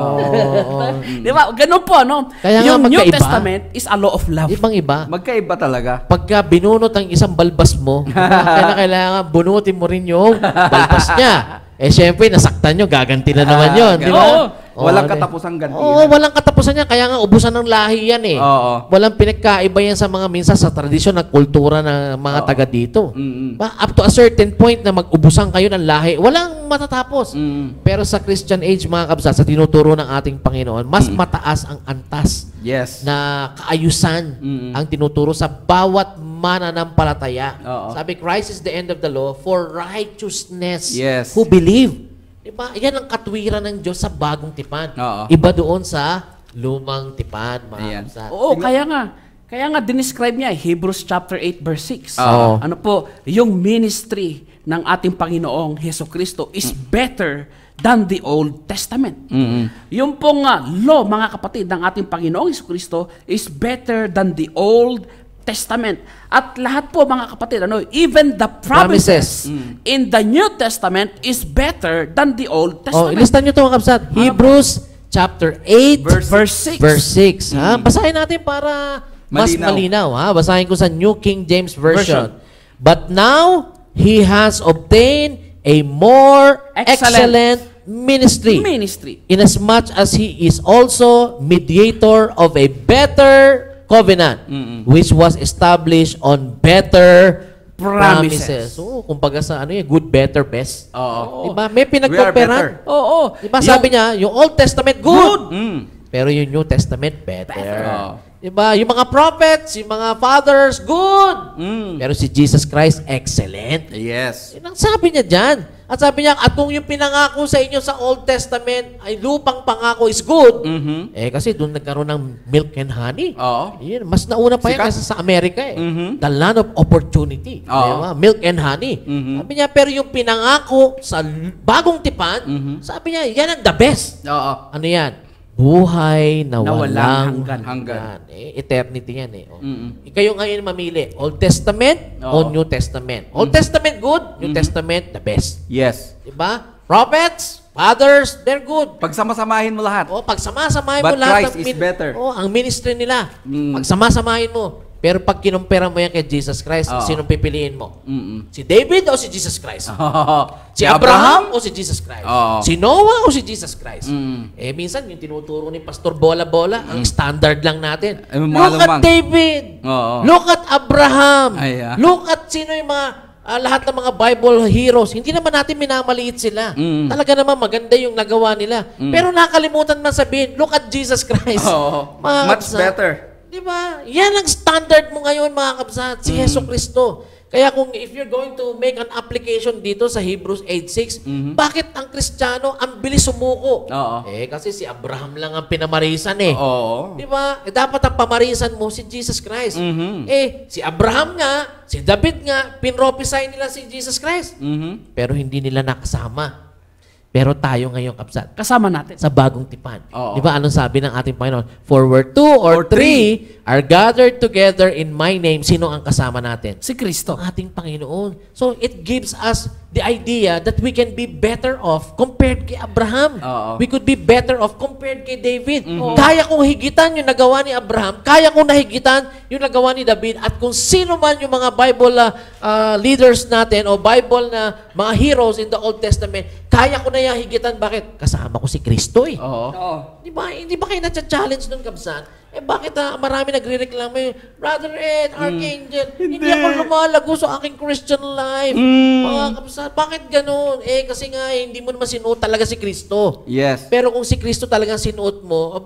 Di ba? Ganun po, no? Kaya nga Yung New magkaiba. Testament is a law of love. Ibang-iba. Magkaiba talaga. Pagka binunot ang isang balbas mo, kailangan bunutin mo rin yung balbas niya. Siyempre, nasaktan nyo, gaganti na naman yun. Di ba? Oo. Walang katapusang ganti. Oo, walang katapusan yan. Kaya nga, ubusan ng lahi yan eh. Oo. Walang pinagkaiba yan sa mga minsan sa tradisyon at kultura ng mga taga dito. Up to a certain point na mag-ubusan kayo ng lahi, walang matatapos. Pero sa Christian age, mga kabsat, sa tinuturo ng ating Panginoon, mas mataas ang antas Yes. na kaayusan ang tinuturo sa bawat mananampalataya. Oo. Sabi, Christ is the end of the law for righteousness Yes. who believe. Diba? Yan ang katwiran ng Diyos sa bagong tipan. Oo. Iba doon sa lumang tipan, mga Ayan. kapsat. Oo, kaya nga dinescribe niya Hebrews chapter 8 verse 6. Oo. Ano po, yung ministry ng ating Panginoong Hesus Kristo is better than the Old Testament. Yung pong law, mga kapatid, ng ating Panginoong Hesus Kristo is better than the Old Testament. At lahat po, mga kapatid, even the promises in the New Testament is better than the Old Testament. Ilistan nyo ito, mga kapsat. Hebrews chapter 8 Verse 6. verse 6. Ha? Basahin natin para mas malinaw. Ha? Basahin ko sa New King James Version. But now, He has obtained a more excellent ministry. Inasmuch as He is also mediator of a better covenant, which was established on better promises. So, kumbaga sa good, better, best. Oo. Diba? May We are pinagkoperan. better. Oo. Diba sabi niya, yung Old Testament, good. Pero yung New Testament, better. Oo. Diba? Yung mga prophets, yung mga fathers, good. Pero si Jesus Christ, excellent. Yes. Yun ang sabi niya dyan. At sabi niya, at kung yung pinangako sa inyo sa Old Testament ay lupang pangako is good, kasi doon nagkaroon ng milk and honey. Oo. Yun, mas nauna pa yan Sikat. kaysa sa Amerika eh. The land of opportunity. Oo. Diba? Milk and honey. Sabi niya, pero yung pinangako sa bagong tipan, sabi niya, yan ang the best. Oo. Ano yan? Buhay na walang hanggan. Eternity yan eh. Kayo ngayon mamili, Old Testament o New Testament. Old Testament good, New Testament the best. Yes. Diba? Prophets, fathers, they're good. Pagsama-samahin mo lahat. Pagsama-samahin mo But lahat Christ is better. ang ministry nila. Pagsama-samahin mo. Pero pag kinumpera mo yan kay Jesus Christ, sinong pipiliin mo? Si David o si Jesus Christ? Si Abraham o si Jesus Christ? Si Noah o si Jesus Christ? Minsan yung tinuturo ni Pastor Bola-Bola, ang standard lang natin. Look at David! Look at Abraham! Look at sino yung mga lahat ng mga Bible heroes. Hindi naman natin minamaliit sila. Talaga naman maganda yung nagawa nila. Pero nakalimutan man sabihin, look at Jesus Christ. Much better. Diba? Yan ang standard mo ngayon, mga kabsat. Si Hesus Kristo. Kaya kung if you're going to make an application dito sa Hebrews 8:6, bakit ang Kristiyano ang bilis sumuko? Kasi si Abraham lang ang pinamarisan eh. Diba? Dapat ang pamarisan mo si Jesus Christ. Si Abraham nga, si David nga, pinrophesy nila si Jesus Christ. Pero hindi nila nakasama. Pero tayo ngayon, kapsat, Kasama natin. sa bagong tipan. Di ba? Anong sabi ng ating Panginoon? For where 2 or 3 are gathered together in my name, sino ang kasama natin? Si Kristo. Ang ating Panginoon. So, it gives us the idea that we can be better off compared kay Abraham. We could be better off compared kay David. Kaya kong higitan yung nagawa ni Abraham, kaya kong nahigitan yung nagawa ni David, at kung sino man yung mga Bible leaders natin o Bible na mga heroes in the Old Testament, kaya ko na yung higitan. Bakit? Kasama ko si Kristo eh. Di ba? Hindi ba kayo na-challenge nun, kabsan? Bakit marami nagre-reklamo Brother Ed, Archangel, hindi ako lumalago sa aking Christian life. Mga kapsat, bakit ganun? Kasi nga, hindi mo naman sinuot talaga si Kristo. Yes. Pero kung si Kristo talagang sinuot mo,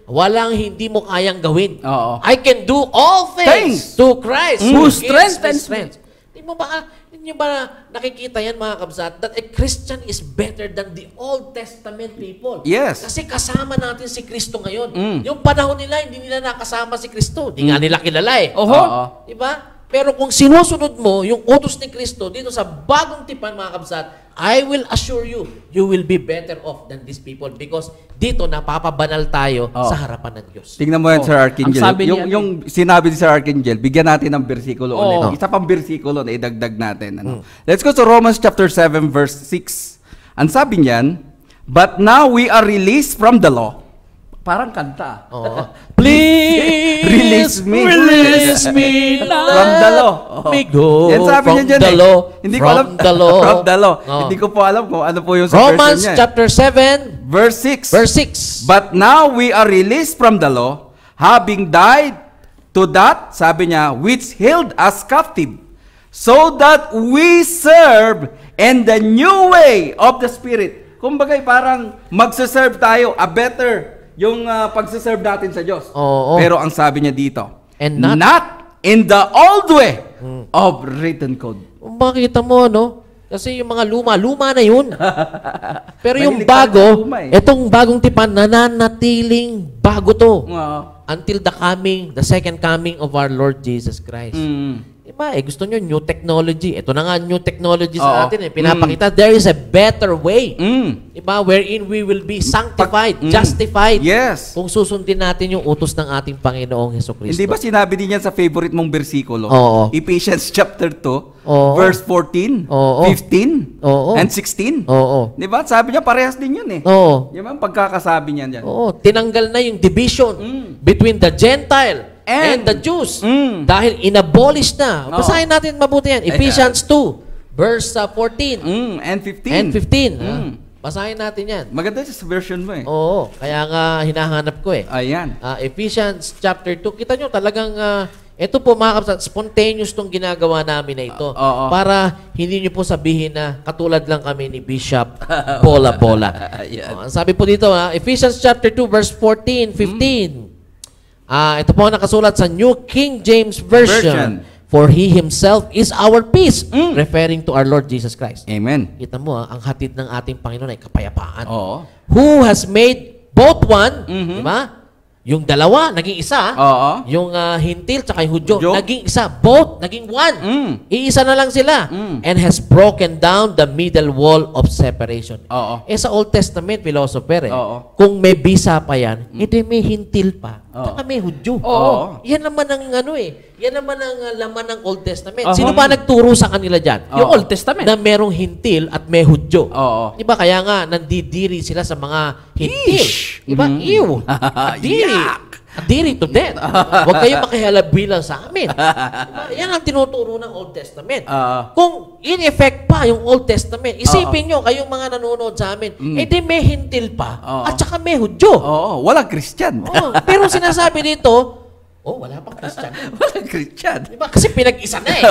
walang hindi mo kayang gawin. Oo. I can do all things to Christ Who gives me strengthens strength. Hindi nyo ba nakikita yan mga kabsat? That a Christian is better than the Old Testament people. Yes. Kasi kasama natin si Kristo ngayon. Yung panahon nila, hindi nila nakasama si Kristo. Hindi nga nila kilala Oho. Diba? Pero kung sinusunod mo yung utos ni Kristo dito sa bagong tipan mga kabsat, I will assure you, you will be better off than these people because dito napapabanal tayo sa harapan ng Diyos. Tingnan mo yan, Sir Archangel. Ang sabi niya, yung sinabi ni Sir Archangel, bigyan natin ng bersikulo ulit. Isa pang bersikulo na idagdag natin. Let's go to Romans chapter 7 verse 6. Ang sabi niyan, but now we are released from the law. Parang kanta. Please Release me. Release me now. From the law. Me go Yan sabi from niya dyan the law. Hindi ko alam. From the law. From the law. Hindi ko po alam kung ano po yung sa Romans version niya. chapter 7 Verse 6. verse 6. But now we are released from the law, having died to that, sabi niya, which held us captive, so that we serve in the new way of the Spirit. Kumbaga parang magsaserve tayo, a better yung pagsaserve natin sa Diyos. Oo. Pero ang sabi niya dito, And not in the old way of written code. Makita mo, no? Kasi yung mga luma na yun. Pero yung Mahilig bago, tayo sa luma itong bagong tipan, nananatiling bago to. Oo. Until the second coming of our Lord Jesus Christ. Diba? Gusto nyo new technology. Ito na nga new technology sa atin. Pinapakita, there is a better way. Diba? Wherein we will be sanctified, justified. Yes. Kung susundin natin yung utos ng ating Panginoong Hesukristo. Hindi ba sinabi din yan sa favorite mong bersikulo? Oo. Ephesians chapter 2, Oo. verse 14, Oo. 15, Oo. and 16. Oo. Di ba? Sabi niya, parehas din yun eh. Oo. Di ba? Pagkakasabi niya dyan. Oo, tinanggal na yung division between the Gentile and the Jews. Dahil inabolish na. Basahin natin mabuti yan. Ephesians 2, verse 14 And 15. and 15. Basahin natin yan. Maganda siya sa version mo eh. Oo, kaya nga hinahanap ko eh. Ayan. Ephesians chapter 2. Kita nyo talagang, ito po mga kapatid, spontaneous tong ginagawa namin na ito. Para hindi nyo po sabihin na katulad lang kami ni Bishop Bola-Bola. Ang sabi po dito, Ephesians chapter 2, verse 14, 15. Ito po nakasulat sa New King James Version. For He Himself is our peace. Referring to our Lord Jesus Christ. Amen. Kita mo, ang hatid ng ating Panginoon ay kapayapaan. Oo. Who has made both one, di ba? Yung dalawa, naging isa. Oo. Yung Hintil tsaka yung Hudyo, Hudyo. naging isa. Both, naging one. Iisa na lang sila. And has broken down the middle wall of separation. Oo. Sa Old Testament, philosopher Oo. kung may bisa pa yan, edi may Hintil pa. Tsaka may Hudyo. Oo. Yan naman ang yan naman ang laman ng Old Testament. Sino ba nagturo sa kanila dyan? Yung Old Testament. Na merong Hintil at may Hudyo. Oo. Diba? Kaya nga, nandidiri sila sa mga Hintil. Ish! Diba? Ew! Adiri! Adiri to death. Huwag kayong makihalabila sa amin. Diba? Yan ang tinuturo ng Old Testament. Kung in effect pa yung Old Testament, isipin nyo, kayong mga nanonood sa amin, di may Hintil pa, at saka may Hudyo. Oo. Walang Christian. Pero sinasabi dito, wala pang Christian. Walang Christian. Diba? Kasi pinag-isa na eh.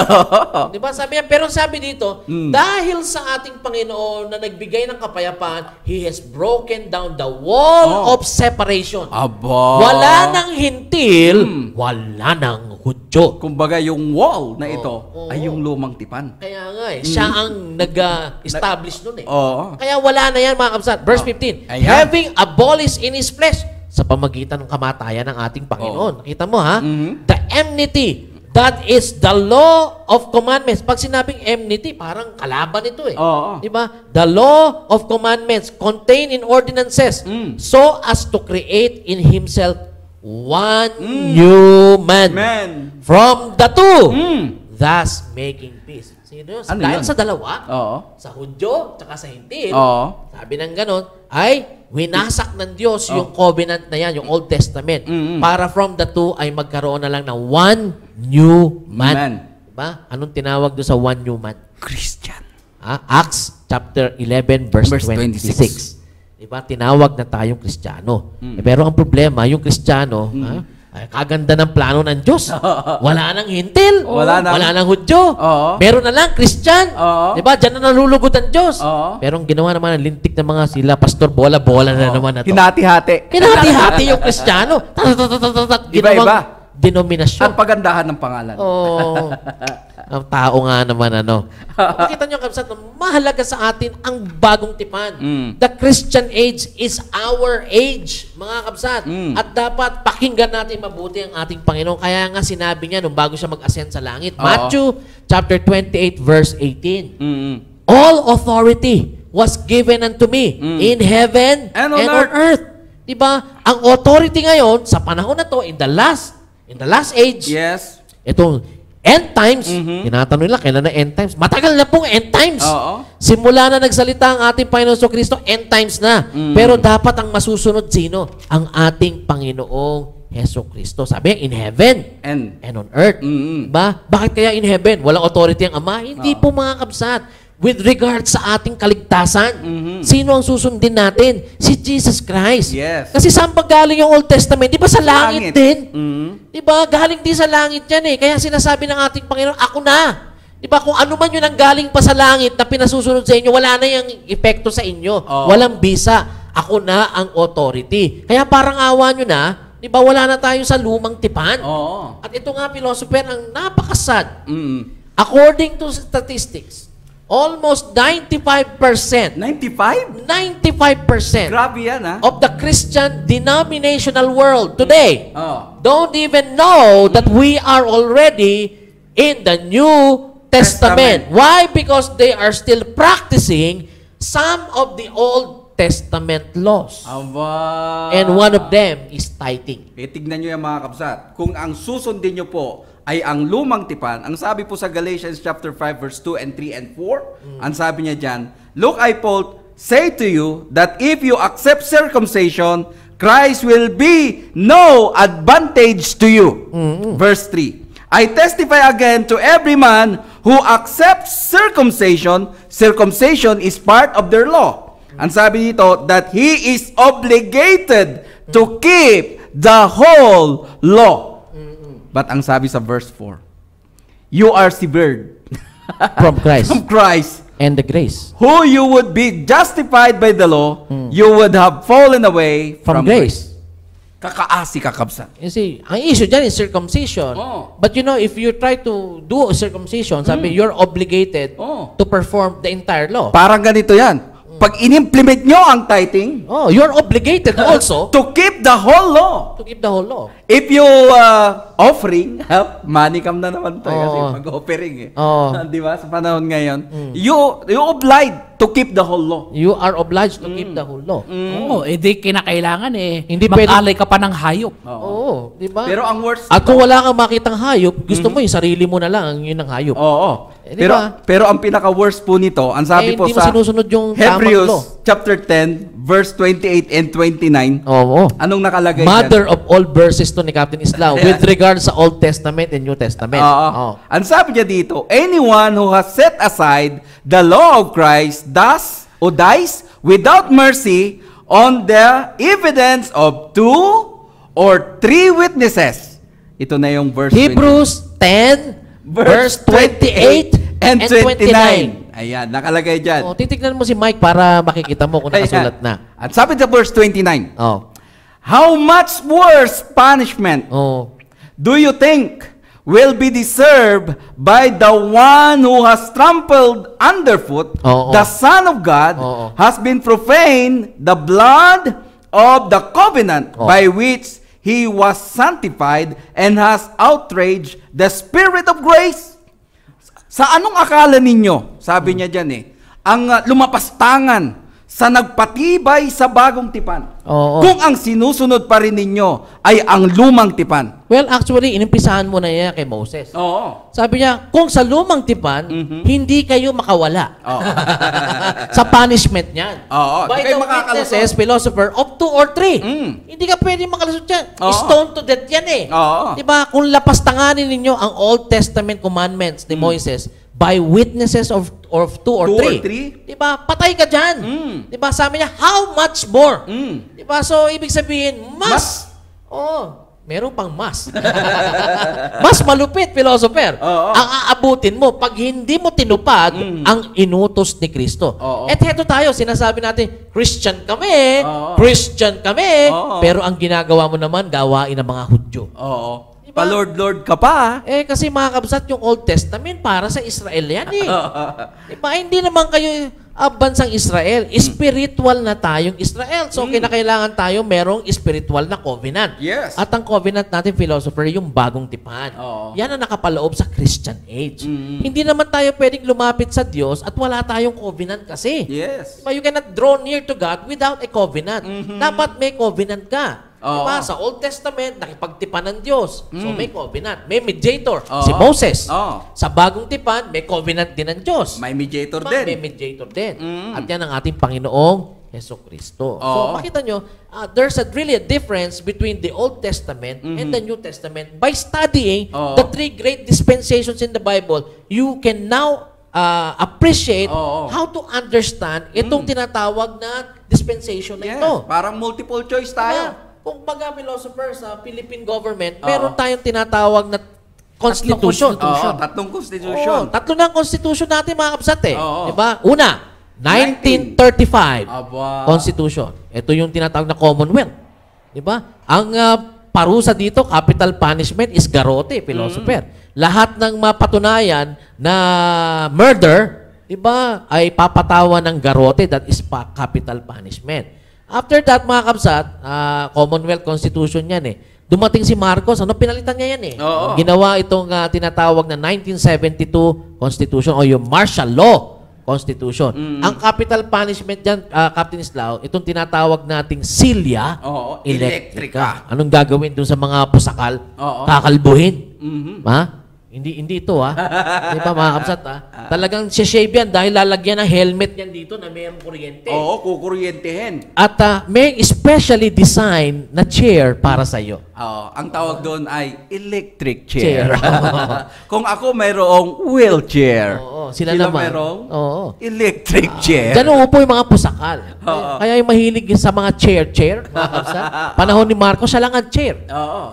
Diba? Sabi niya, pero sabi dito, dahil sa ating Panginoon na nagbigay ng kapayapaan, He has broken down the wall of separation. Aba. Wala nang Hintil, wala nang Hudyo. Kumbaga yung wall na ito ay yung lumang tipan. Kaya nga eh, siya ang nag-establish nun eh. Oo. Kaya wala na yan mga kapsat. Verse 15, Ayan. having abolished in His flesh, sa pamamagitan ng kamatayan ng ating Panginoon. Nakita mo ha? The enmity, that is the law of commandments. Pag sinabing enmity, parang kalaban ito eh. Oo. Diba? The law of commandments contained in ordinances so as to create in Himself one new man from the two, thus making peace. Sino yun? Ano Dahil yun? sa dalawa, Oo. sa Hudyo, tsaka sa Hintil, Oo. sabi ng ganon, ay winasak ng Diyos yung covenant na yan, yung Old Testament, para from the two ay magkaroon na lang ng one new man. Diba? Anong tinawag doon sa one new man? Christian. Acts chapter 11 verse 26. Diba? Tinawag na tayong Kristiyano. Pero ang problema, yung Kristiyano, ay kaganda ng plano ng Diyos. Wala nang hintil. Wala nang Hudyo. Meron na lang, Christian. Diba? Diyan na nalulugod ang Diyos. Pero ang ginawa naman ng lintik ng mga sila, Pastor, bola-bola na naman na to. Hinati-hati. Hinati-hati yung Kristiyano. Iba-iba. Denominasyon. Ang pagandahan ng pangalan. Ang tao nga naman, Makita nyo, kapsat, mahalaga sa atin ang bagong tipan. The Christian age is our age, mga kapsat. At dapat pakinggan natin mabuti ang ating Panginoon. Kaya nga sinabi niya nung bago siya mag-ascend sa langit. Matthew chapter 28, verse 18. All authority was given unto me in heaven and on earth. Diba? Ang authority ngayon, sa panahon na to, in the last age, itong end times, tinatanong nila, kailan na end times? Matagal na pong end times. Simula na nagsalita ang ating Panginoon Kristo, end times na. Pero dapat ang masusunod sino? Ang ating Panginoong Heso Kristo. Sabi, in heaven and on earth. Diba? Bakit kaya in heaven? Walang authority ang Ama? Hindi po, mga kapsat. With regard sa ating kaligtasan, sino ang susundin natin? Si Jesus Christ. Kasi saan pa galing yung Old Testament? Di ba sa langit din? Di ba? Galing din sa langit yan eh. Kaya sinasabi ng ating Panginoon, ako na. Di ba? Kung ano man yun ang galing pa sa langit na pinasusunod sa inyo, wala na yung epekto sa inyo. Walang bisa. Ako na ang authority. Kaya parang awa nyo na, di ba? Wala na tayo sa lumang tipan. At ito nga, philosopher, ang napakasad. According to statistics, almost 95%. 95%? 95%. Grabe yan, of the Christian denominational world today don't even know that we are already in the New Testament. Why? Because they are still practicing some of the Old Testament laws. And one of them is tithing. Tignan nyo yan, mga kapsat. Kung ang susundin nyo po ay ang lumang tipan, ang sabi po sa Galatians chapter 5 verse 2 and 3 and 4, ang sabi niya dyan, look, I Paul say to you that if you accept circumcision, Christ will be no advantage to you. Verse 3, I testify again to every man who accepts circumcision, circumcision is part of their law. Ang sabi dito, that he is obligated to keep the whole law. But ang sabi sa verse 4, you are severed from Christ. From Christ. And the grace. Who you would be justified by the law, you would have fallen away from grace. Kakaasi, kakabsa. You see, ang issue dyan is circumcision. But you know, if you try to do circumcision, sabi, you're obligated to perform the entire law. Parang ganito yan. Pag in-implement nyo ang tithing, you're obligated also to keep the whole law. To keep the whole law. If you offering, money cam na naman tayo kasi mag-offering Di ba? Sa panahon ngayon, you obliged to keep the whole law. You are obliged to keep the whole law. Di kinakailangan Hindi mag-alay ka pa ng hayop. Di ba? Pero ang worst, at kung wala kang makitang hayop, gusto mo yung sarili mo na lang, yun ang hayop. Pero ang pinaka-worst po nito, ang sabi po sa Hebrews chapter 10, verse 28 and 29, anong nakalagay Mother of all verses to ni Captain Islam with regard sa Old Testament and New Testament. Ang sabi niya dito, anyone who has set aside the law of Christ dies without mercy on the evidence of 2 or 3 witnesses. Ito na yung verse Hebrews 10 verse 28 and 29. Ayan, nakalagay dyan. Titignan mo si Mike para makikita mo kung nakasulat na. At sabi sa verse 29, how much worse punishment do you think will be deserved by the one who has trampled underfoot the Son of God, has been profaned the blood of the covenant by which he was sanctified and has outraged the Spirit of grace. Sa anong akala ninyo? Sabi niya dyan ang lumapastangan sa nagpatibay sa bagong tipan. Kung ang sinusunod pa rin ninyo ay ang lumang tipan. Well, actually, inimpisahan mo na yan kay Moses. Sabi niya, kung sa lumang tipan, hindi kayo makawala. Sa punishment niyan. By the witnesses, philosopher, of 2 or 3. Hindi ka pwede makalusot yan. Stone to death yan Diba? Kung lapastanganin ninyo ang Old Testament commandments ni Moises, by witnesses of two or three. Diba? Patay ka dyan. Diba? Sabi niya, how much more? Diba? So, ibig sabihin, mas. Oo. Meron pang mas. Mas malupit, philosopher. Ang aabutin mo pag hindi mo tinupad ang inutos ni Kristo. At heto tayo, sinasabi natin, Christian kami, pero ang ginagawa mo naman, gawain ng mga Hudyo. Diba? Pa-Lord ka pa. Kasi mga kabsat, yung Old Testament para sa Israel yan eh. Diba? Hindi naman kayo bansang Israel. Spiritual na tayong Israel. So, kinakailangan tayo merong spiritual na covenant. Yes. At ang covenant natin, philosopher, yung bagong tipan. Yan ang nakapaloob sa Christian age. Hindi naman tayo pwedeng lumapit sa Diyos at wala tayong covenant kasi. Yes. Diba? You cannot draw near to God without a covenant. Dapat may covenant ka. Diba? Sa Old Testament, nakipagtipan ng Diyos. So, may covenant. May mediator, si Moses. Sa bagong tipan, may covenant din ng Diyos. May mediator Diba? din. May mediator din. At yan ang ating Panginoong Jesucristo. So, makita nyo, there's really a difference between the Old Testament and the New Testament. By studying the three great dispensations in the Bible, you can now appreciate how to understand itong tinatawag na dispensation na ito. Parang multiple choice tayo. Diba? Kung baga, philosopher, sa Philippine government, meron tayong tinatawag na constitution. Tatlong constitution. Tatlo na ang constitution natin, mga kapsat eh. Diba? Una, 1935 Constitution. Ito yung tinatawag na Commonwealth. Diba? Ang parusa dito, capital punishment, is garrote, philosopher. Lahat ng mapatunayan na murder, diba, ay papatawan ng garrote, that is capital punishment. After that, mga kabsat, Commonwealth Constitution yan eh. Dumating si Marcos, pinalitan niya yan eh. Ginawa itong tinatawag na 1972 Constitution o yung Martial Law Constitution. Ang capital punishment dyan, Captain Islao, itong tinatawag nating silya electrica. Anong gagawin dun sa mga pusakal? Kakalbuhin. Ha? Hindi ito Di ba mga kapsat Talagang shave yan dahil lalagyan ng helmet yan dito na mayroong kuryente. Kukuryentehin. At may specially designed na chair para sa iyo. Ang tawag doon ay electric chair. Kung ako mayroong wheelchair. Sila naman. Mayroong electric chair. Diyan uupo yung mga pusakal. Kaya yung mahilig sa mga chair, mga kapsat. Panahon ni Marcos, siya lang ang chair.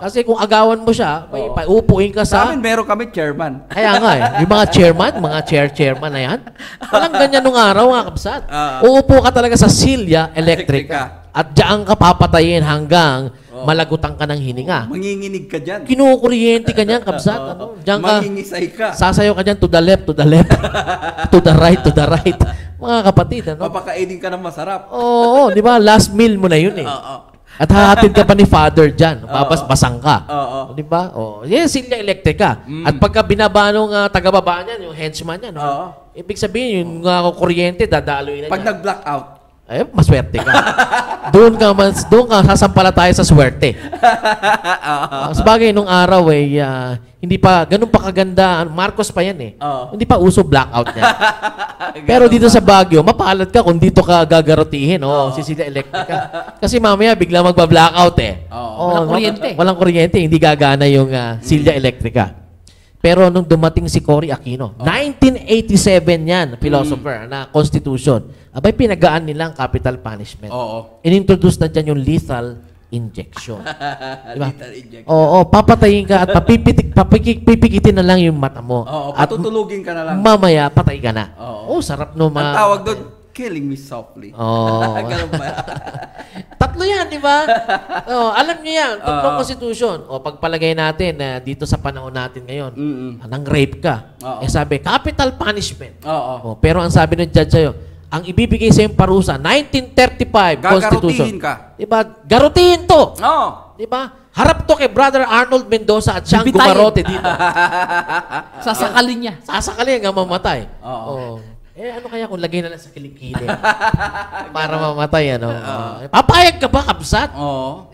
Kasi kung agawan mo siya, may paupuin ka sa amin, meron kami chairman. Kaya nga yung mga chairman, mga chairman na yan, walang ganyan nung araw, mga kapsat. Uupo ka talaga sa silya electrica. At diyan ka papatayin hanggang malagutan ka ng hininga. Manginginig ka dyan. Kinukuryente ka niyan, kapsat. Diyan ka, mangingisay ka. sasayaw ka dyan to the left, to the right, to the right. Mga kapatid, Papakainin ka ng masarap. Oo, di ba? Last meal mo na yun eh. At hahatid ka pa ni Father dyan. Babasbasang ka. Di ba? Yan, silya electrica. At pagka binaba nung taga-baba niyan, yung henchman niyan, ibig sabihin, yung kuryente, dadaloy na Pag niya. nag-blackout, maswerte ka. doon ka sasampalataya sa swerte. Sabagay, nung araw hindi pa, ganun pa kaganda. Marcos pa yan eh. Hindi pa uso blackout niya. Pero dito sa Baguio, mapalad ka kung dito ka gagarutihin. Silya electrica. Kasi mamaya, bigla magba-blackout eh. Walang kuryente. Walang kuryente, hindi gagana yung silya electrica. Pero nung dumating si Cory Aquino, 1987 yan, philosopher, na constitution, abay pinagaan nila ang capital punishment. In-introduce na dyan yung lethal injection. Diba? Lethal injection. Papatayin ka at pipikitin na lang yung mata mo. At patutulugin ka na lang. Mamaya, patay ka na. Sarap no. Ang tawag doon, killing me softly. Ganun ba? Tatlo yan, di ba? Alam niyo yan, tatlong constitution. Pagpalagay natin dito sa panahon natin ngayon, nang rape ka. Sabi, capital punishment. Pero ang sabi ng judge sa'yo, ang ibibigay sa yung parusa, 1935 Constitution. Gagarutihin ka. Di ba? Garutihin to. Di ba? Harap to kay Brother Arnold Mendoza at siyang gumarote dito. Sasakalin niya. Sasakalin hanggang mamatay. Ano kaya kung lagay na lang sa kilikili? Para mamatay, papayag ka ba, kapsat?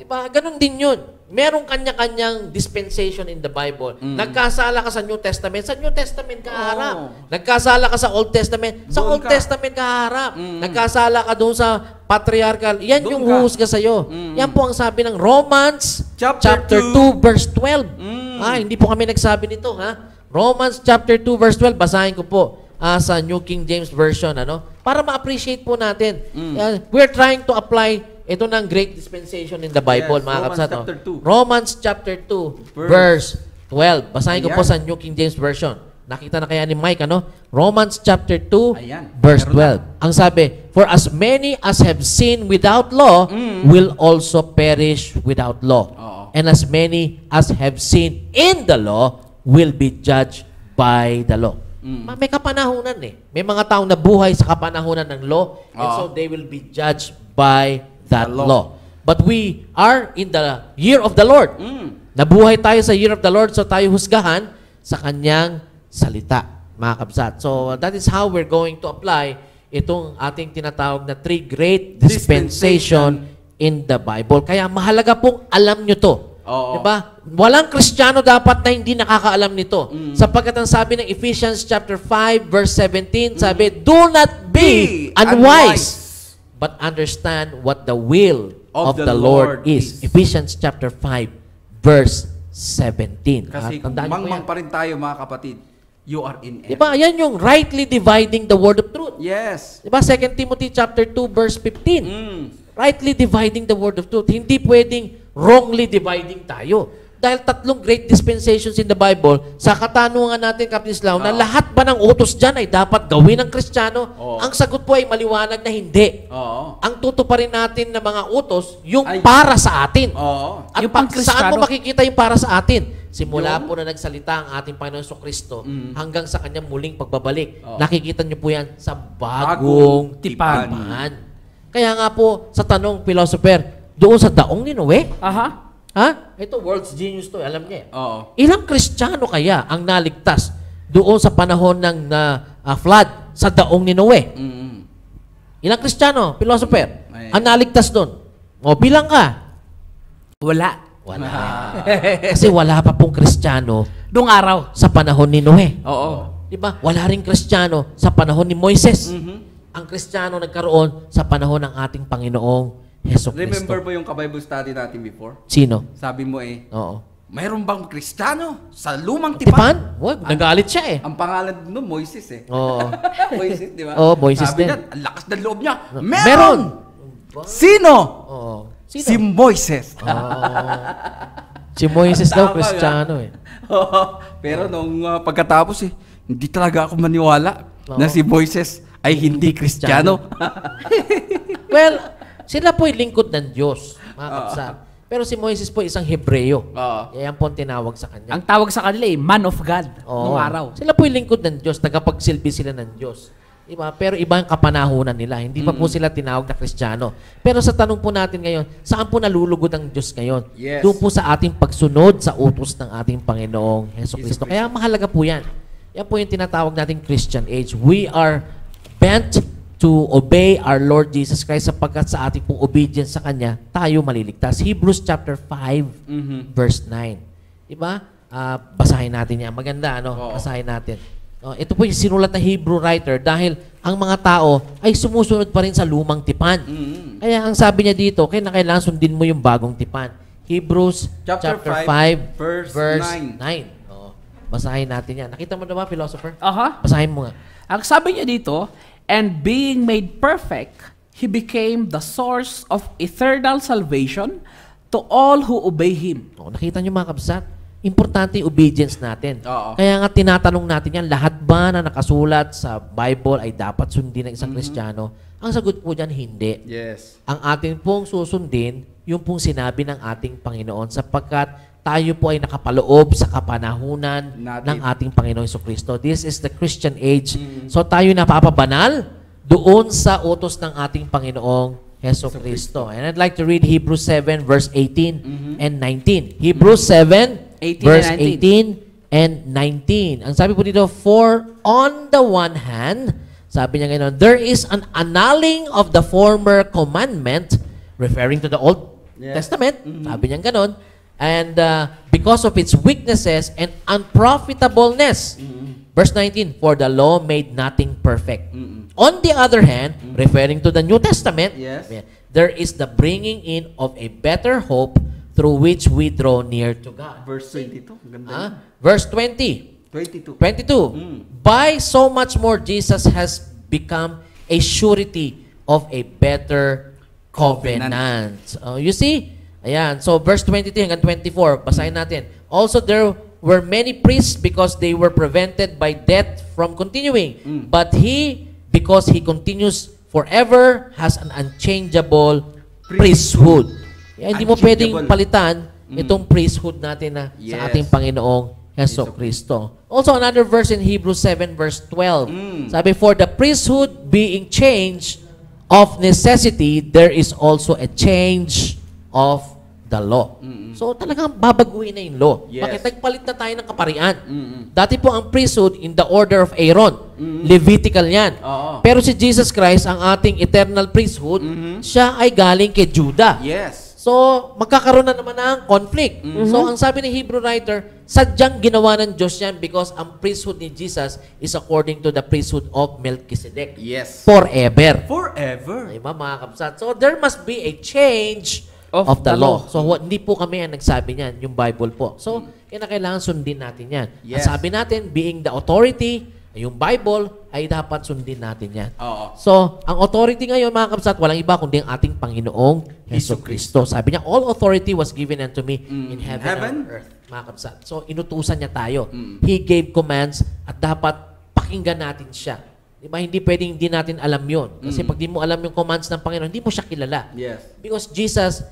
Diba? Ganon din yun. Merong kanya-kanyang dispensation in the Bible. Nagkasala ka sa New Testament, sa New Testament ka harap. Nagkasala ka sa Old Testament, sa Old Testament ka harap. Nagkasala ka doon sa patriarchal, yan doon yung huhusga sa'yo. Yan po ang sabi ng Romans chapter 2 verse 12. Hindi po kami nagsabi nito, ha? Romans chapter 2 verse 12, basahin ko po sa New King James Version, para ma-appreciate po natin. We're trying to apply ito ng great dispensation in the Bible, Yes, mga Romans kapsat. chapter 2. Romans chapter 2 verse 12. Basahin ko po Ayan. sa New King James Version. Nakita na kaya ni Mike, Romans chapter 2 Ayan. verse Meron 12. Ang sabi, for as many as have sinned without law will also perish without law. Oo. And as many as have sinned in the law will be judged by the law. May kapanahunan May mga taong nabuhay sa kapanahunan ng law, and so they will be judged by that The law. law. But we are in the year of the Lord. Nabuhay tayo sa year of the Lord, so tayo husgahan sa Kanyang salita, mga kabsat. So, that is how we're going to apply itong ating tinatawag na three great dispensation in the Bible. Kaya mahalaga pong alam nyo to. Oo. Diba? Walang Kristiyano dapat na hindi nakakaalam nito. Sapagkat ang sabi ng Ephesians chapter 5 verse 17, sabi, do not be unwise, but understand what the will of the Lord is. Ephesians chapter 5 verse 17. Kasi kung Tandaan niyo po mangmang yan. pa rin tayo, mga kapatid, you are in error. Diba? Yan yung rightly dividing the word of truth. Yes. Diba? 2 Timothy chapter 2 verse 15. Rightly dividing the word of truth. Hindi pwedeng wrongly dividing tayo. Dahil tatlong great dispensations in the Bible, sa katanungan natin, Captain Islao, na lahat ba ng utos dyan ay dapat gawin ng Kristiyano? Ang sagot po ay maliwanag na hindi. Oo. Ang tutuparin natin ng mga utos, yung Ay. para sa atin. Oo. At Yung pang saan mo Kristiyano. makikita yung para sa atin? Simula po na nagsalita ang ating Panginoon Kristo hanggang sa kanyang muling pagbabalik. Nakikita niyo po yan sa bagong tipan. tipan. Kaya nga po, sa tanong, philosopher, doon sa daong ni Noe, Aha. ito world's genius to, alam niya. Oo. Ilang Kristiyano kaya ang naligtas doon sa panahon ng flood sa daong ni Noe? Ilang Kristiyano, philosopher, Ay. ang naligtas doon? O, bilang ka. Wala. Wala. Kasi wala pa pong Kristiyano Doong araw. sa panahon ni Noe. Oo. Di ba? Wala ring Kristiyano sa panahon ni Moises. Ang Kristiyano nagkaroon sa panahon ng ating Panginoong Heso Kristo. Remember po yung ka-Bible study natin before? Sino? Sabi mo Oo. mayroon bang Kristiyano sa lumang Tipan? tipan? Wag, nagalit siya eh. Ang pangalan nun, Moises Oo. Moises, di ba? Oo, Moises Sabi din. niya, ang lakas ng loob niya. Meron! Sino? Oo. Sino? Si Moises. Si Moises daw, Tama Kristiyano eh. Pero nung pagkatapos hindi talaga ako maniwala na si Moises ay hindi Kristiyano. Well, sila po'y lingkod ng Diyos, mga kapsat. Pero si Moises po isang Hebreo. Oo. Yan po ang tinawag sa kanya. Ang tawag sa kanila man of God. Oo. Noong araw. Sila po'y lingkod ng Diyos, tagapagsilbi sila ng Diyos. Diba? Pero iba ang kapanahunan nila. Hindi pa po sila tinawag na Kristiyano. Pero sa tanong po natin ngayon, saan po nalulugod ang Diyos ngayon? Yes. Doon po sa ating pagsunod sa utos ng ating Panginoong Heso Kristo. Kaya mahalaga po yan. Yan po yung tinatawag nating Christian age. We are bent to obey our Lord Jesus Christ sapagkat sa ating pong obedience sa Kanya, tayo maliligtas. Hebrews chapter 5, verse 9. Diba? Basahin natin yan. Maganda, Oo. Basahin natin. Ito po yung sinulat na Hebrew writer dahil ang mga tao ay sumusunod pa rin sa lumang tipan. Kaya ang sabi niya dito, kailangan sundin mo yung bagong tipan. Hebrews Chapter chapter 5, 5, verse 9. Basahin natin yan. Nakita mo na ba, philosopher? Aha. Basahin mo nga. Ang sabi niya dito, and being made perfect, he became the source of eternal salvation to all who obey him. Nakita niyo mga kabsat? Importante yung obedience natin. Oo. Kaya nga tinatanong natin yan, lahat ba na nakasulat sa Bible ay dapat sundin ng isang Kristiyano? Ang sagot po dyan, hindi. Yes. Ang atin pong susundin, yung pong sinabi ng ating Panginoon sapagkat tayo po ay nakapaloob sa kapanahunan ng ating Panginoon Jesucristo. This is the Christian age. So tayo napapabanal doon sa utos ng ating Panginoong Jesucristo. And I'd like to read Hebrews 7 verse 18 and 19. Hebrews 7 18 verse and 18 and 19. Ang sabi po dito, for on the one hand, sabi niya ngayon, there is an annulling of the former commandment, referring to the Old Testament, sabi niya ganon, and because of its weaknesses and unprofitableness. Verse 19, for the law made nothing perfect. On the other hand, referring to the New Testament, Yes. there is the bringing in of a better hope through which we draw near to God. Verse 22. Ang ganda. Verse 20, 22. 22. By so much more, Jesus has become a surety of a better covenant. You see? Ayan. So, verse 23 hanggang 24. Basahin natin. Also, there were many priests because they were prevented by death from continuing. But he, because he continues forever, has an unchangeable priesthood. Hindi mo pwedeng palitan itong priesthood natin na sa ating Panginoong Heso Kristo. Also, another verse in Hebrews 7 verse 12. Sabi, for the priesthood being changed of necessity, there is also a change of the law. So, talagang babaguhin na yung law. Bakit? Nagpalit na tayo ng kaparian. Dati po ang priesthood in the order of Aaron. Levitical yan. Pero si Jesus Christ, ang ating eternal priesthood, siya ay galing kay Judah. Yes. So, magkakaroon na naman ng conflict. So, ang sabi ni Hebrew writer, sadyang ginawa ng Diyos yan because ang priesthood ni Jesus is according to the priesthood of Melchizedek. Yes. Forever. Forever. Ay, mga kapsat. So, there must be a change of the law. So, hindi po kami ang nagsabi niyan, yung Bible po. So, kailangan sundin natin yan. Yes. At sabi natin, being the authority, yung Bible, ay dapat sundin natin yan. Oo. So, ang authority ngayon, mga kapsat, walang iba kundi ang ating Panginoong Hesus Kristo. Sabi niya, all authority was given unto me in heaven and earth. Mga kapsat. So, inutusan niya tayo. He gave commands at dapat pakinggan natin siya. Diba? Hindi pwedeng hindi natin alam yun. Kasi pag di mo alam yung commands ng Panginoon, hindi mo siya kilala. Yes. Because Jesus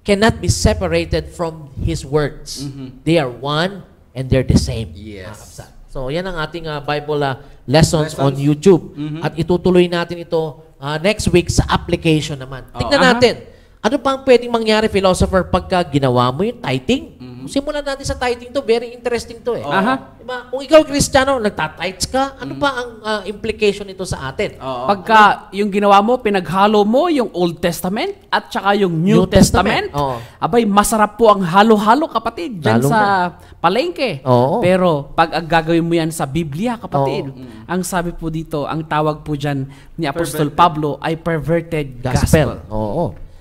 cannot be separated from His words. They are one and they're the same. Yes. Mga kapsat. So, yan ang ating Bible lessons on YouTube. At itutuloy natin ito next week sa application naman. Tingnan natin. Ano pa ang pwedeng mangyari, philosopher, pagka ginawa mo yung tithing? Simulan natin sa tithing to. Very interesting to eh. Diba? Kung ikaw, Kristiyano, nagtatites ka, ano pa ang implication nito sa atin? Pagka yung ginawa mo, pinaghalo mo yung Old Testament at saka yung New Testament. Abay, masarap po ang halo-halo, kapatid, dyan Lalo sa palengke. Pero pag ang gagawin mo yan sa Biblia, kapatid, ang sabi po dito, ang tawag po dyan ni Apostol Pablo ay perverted gospel.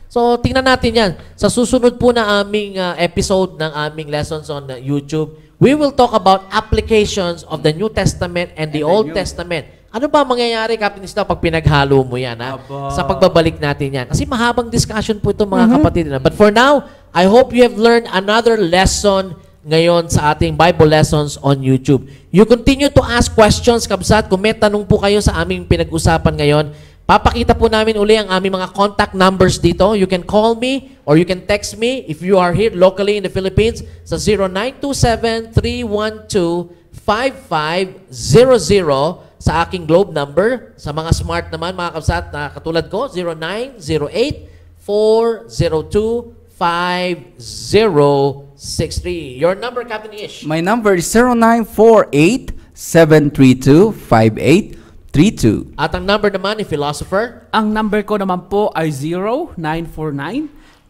So, tingnan natin yan. Sa susunod po na aming episode ng aming lessons on YouTube, we will talk about applications of the New Testament and the Old Testament. Ano ba mangyayari, Captain Isla, pag pinaghalo mo yan, ha? Sa pagbabalik natin yan? Kasi mahabang discussion po ito, mga kapatid. But for now, I hope you have learned another lesson ngayon sa ating Bible lessons on YouTube. You continue to ask questions, kabsat. Kung may tanong po kayo sa aming pinag-usapan ngayon, papakita po namin uli ang aming mga contact numbers dito. You can call me or you can text me if you are here locally in the Philippines sa 0927-312-5500 sa aking Globe number. Sa mga smart naman, mga kapsat, na katulad ko, 0908-402-5063. Your number, Captain Ish? My number is 0948-732-5832. At ang number naman ni Philosopher? Ang number ko naman po ay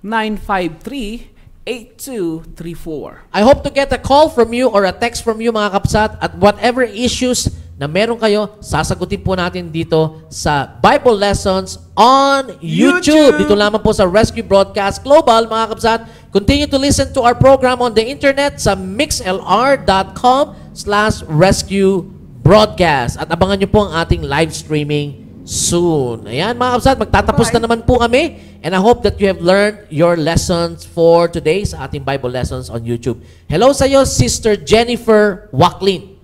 0949-953-8234. I hope to get a call from you or a text from you, mga kapsat, at whatever issues na meron kayo, sasagutin po natin dito sa Bible Lessons on YouTube. Dito lamang po sa Rescue Broadcast Global, mga kapsat. Continue to listen to our program on the internet sa mixlr.com/rescue broadcast. At abangan nyo po ang ating live streaming soon. Ayan, mga kapsat, magtatapos na naman po kami. And I hope that you have learned your lessons for today sa ating Bible lessons on YouTube. Hello sa iyo, Sister Jennifer Wacklin.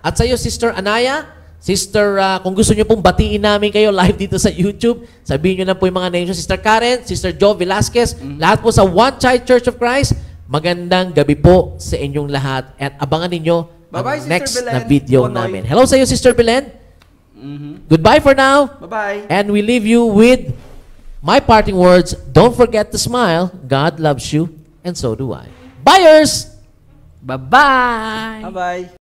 At sa iyo, Sister Anaya. Sister, kung gusto nyo pong batiin namin kayo live dito sa YouTube, sabihin nyo na po yung mga names. Sister Karen, Sister Jo Velasquez, lahat po sa One Child Church of Christ. Magandang gabi po sa inyong lahat. At abangan ninyo Bye-bye, ang next Sister Belen. na video namin. Hello sa iyo, Sister Belen. Goodbye for now. Bye-bye. And we leave you with my parting words. Don't forget to smile. God loves you, and so do I. Buyers! Bye-bye! Bye-bye.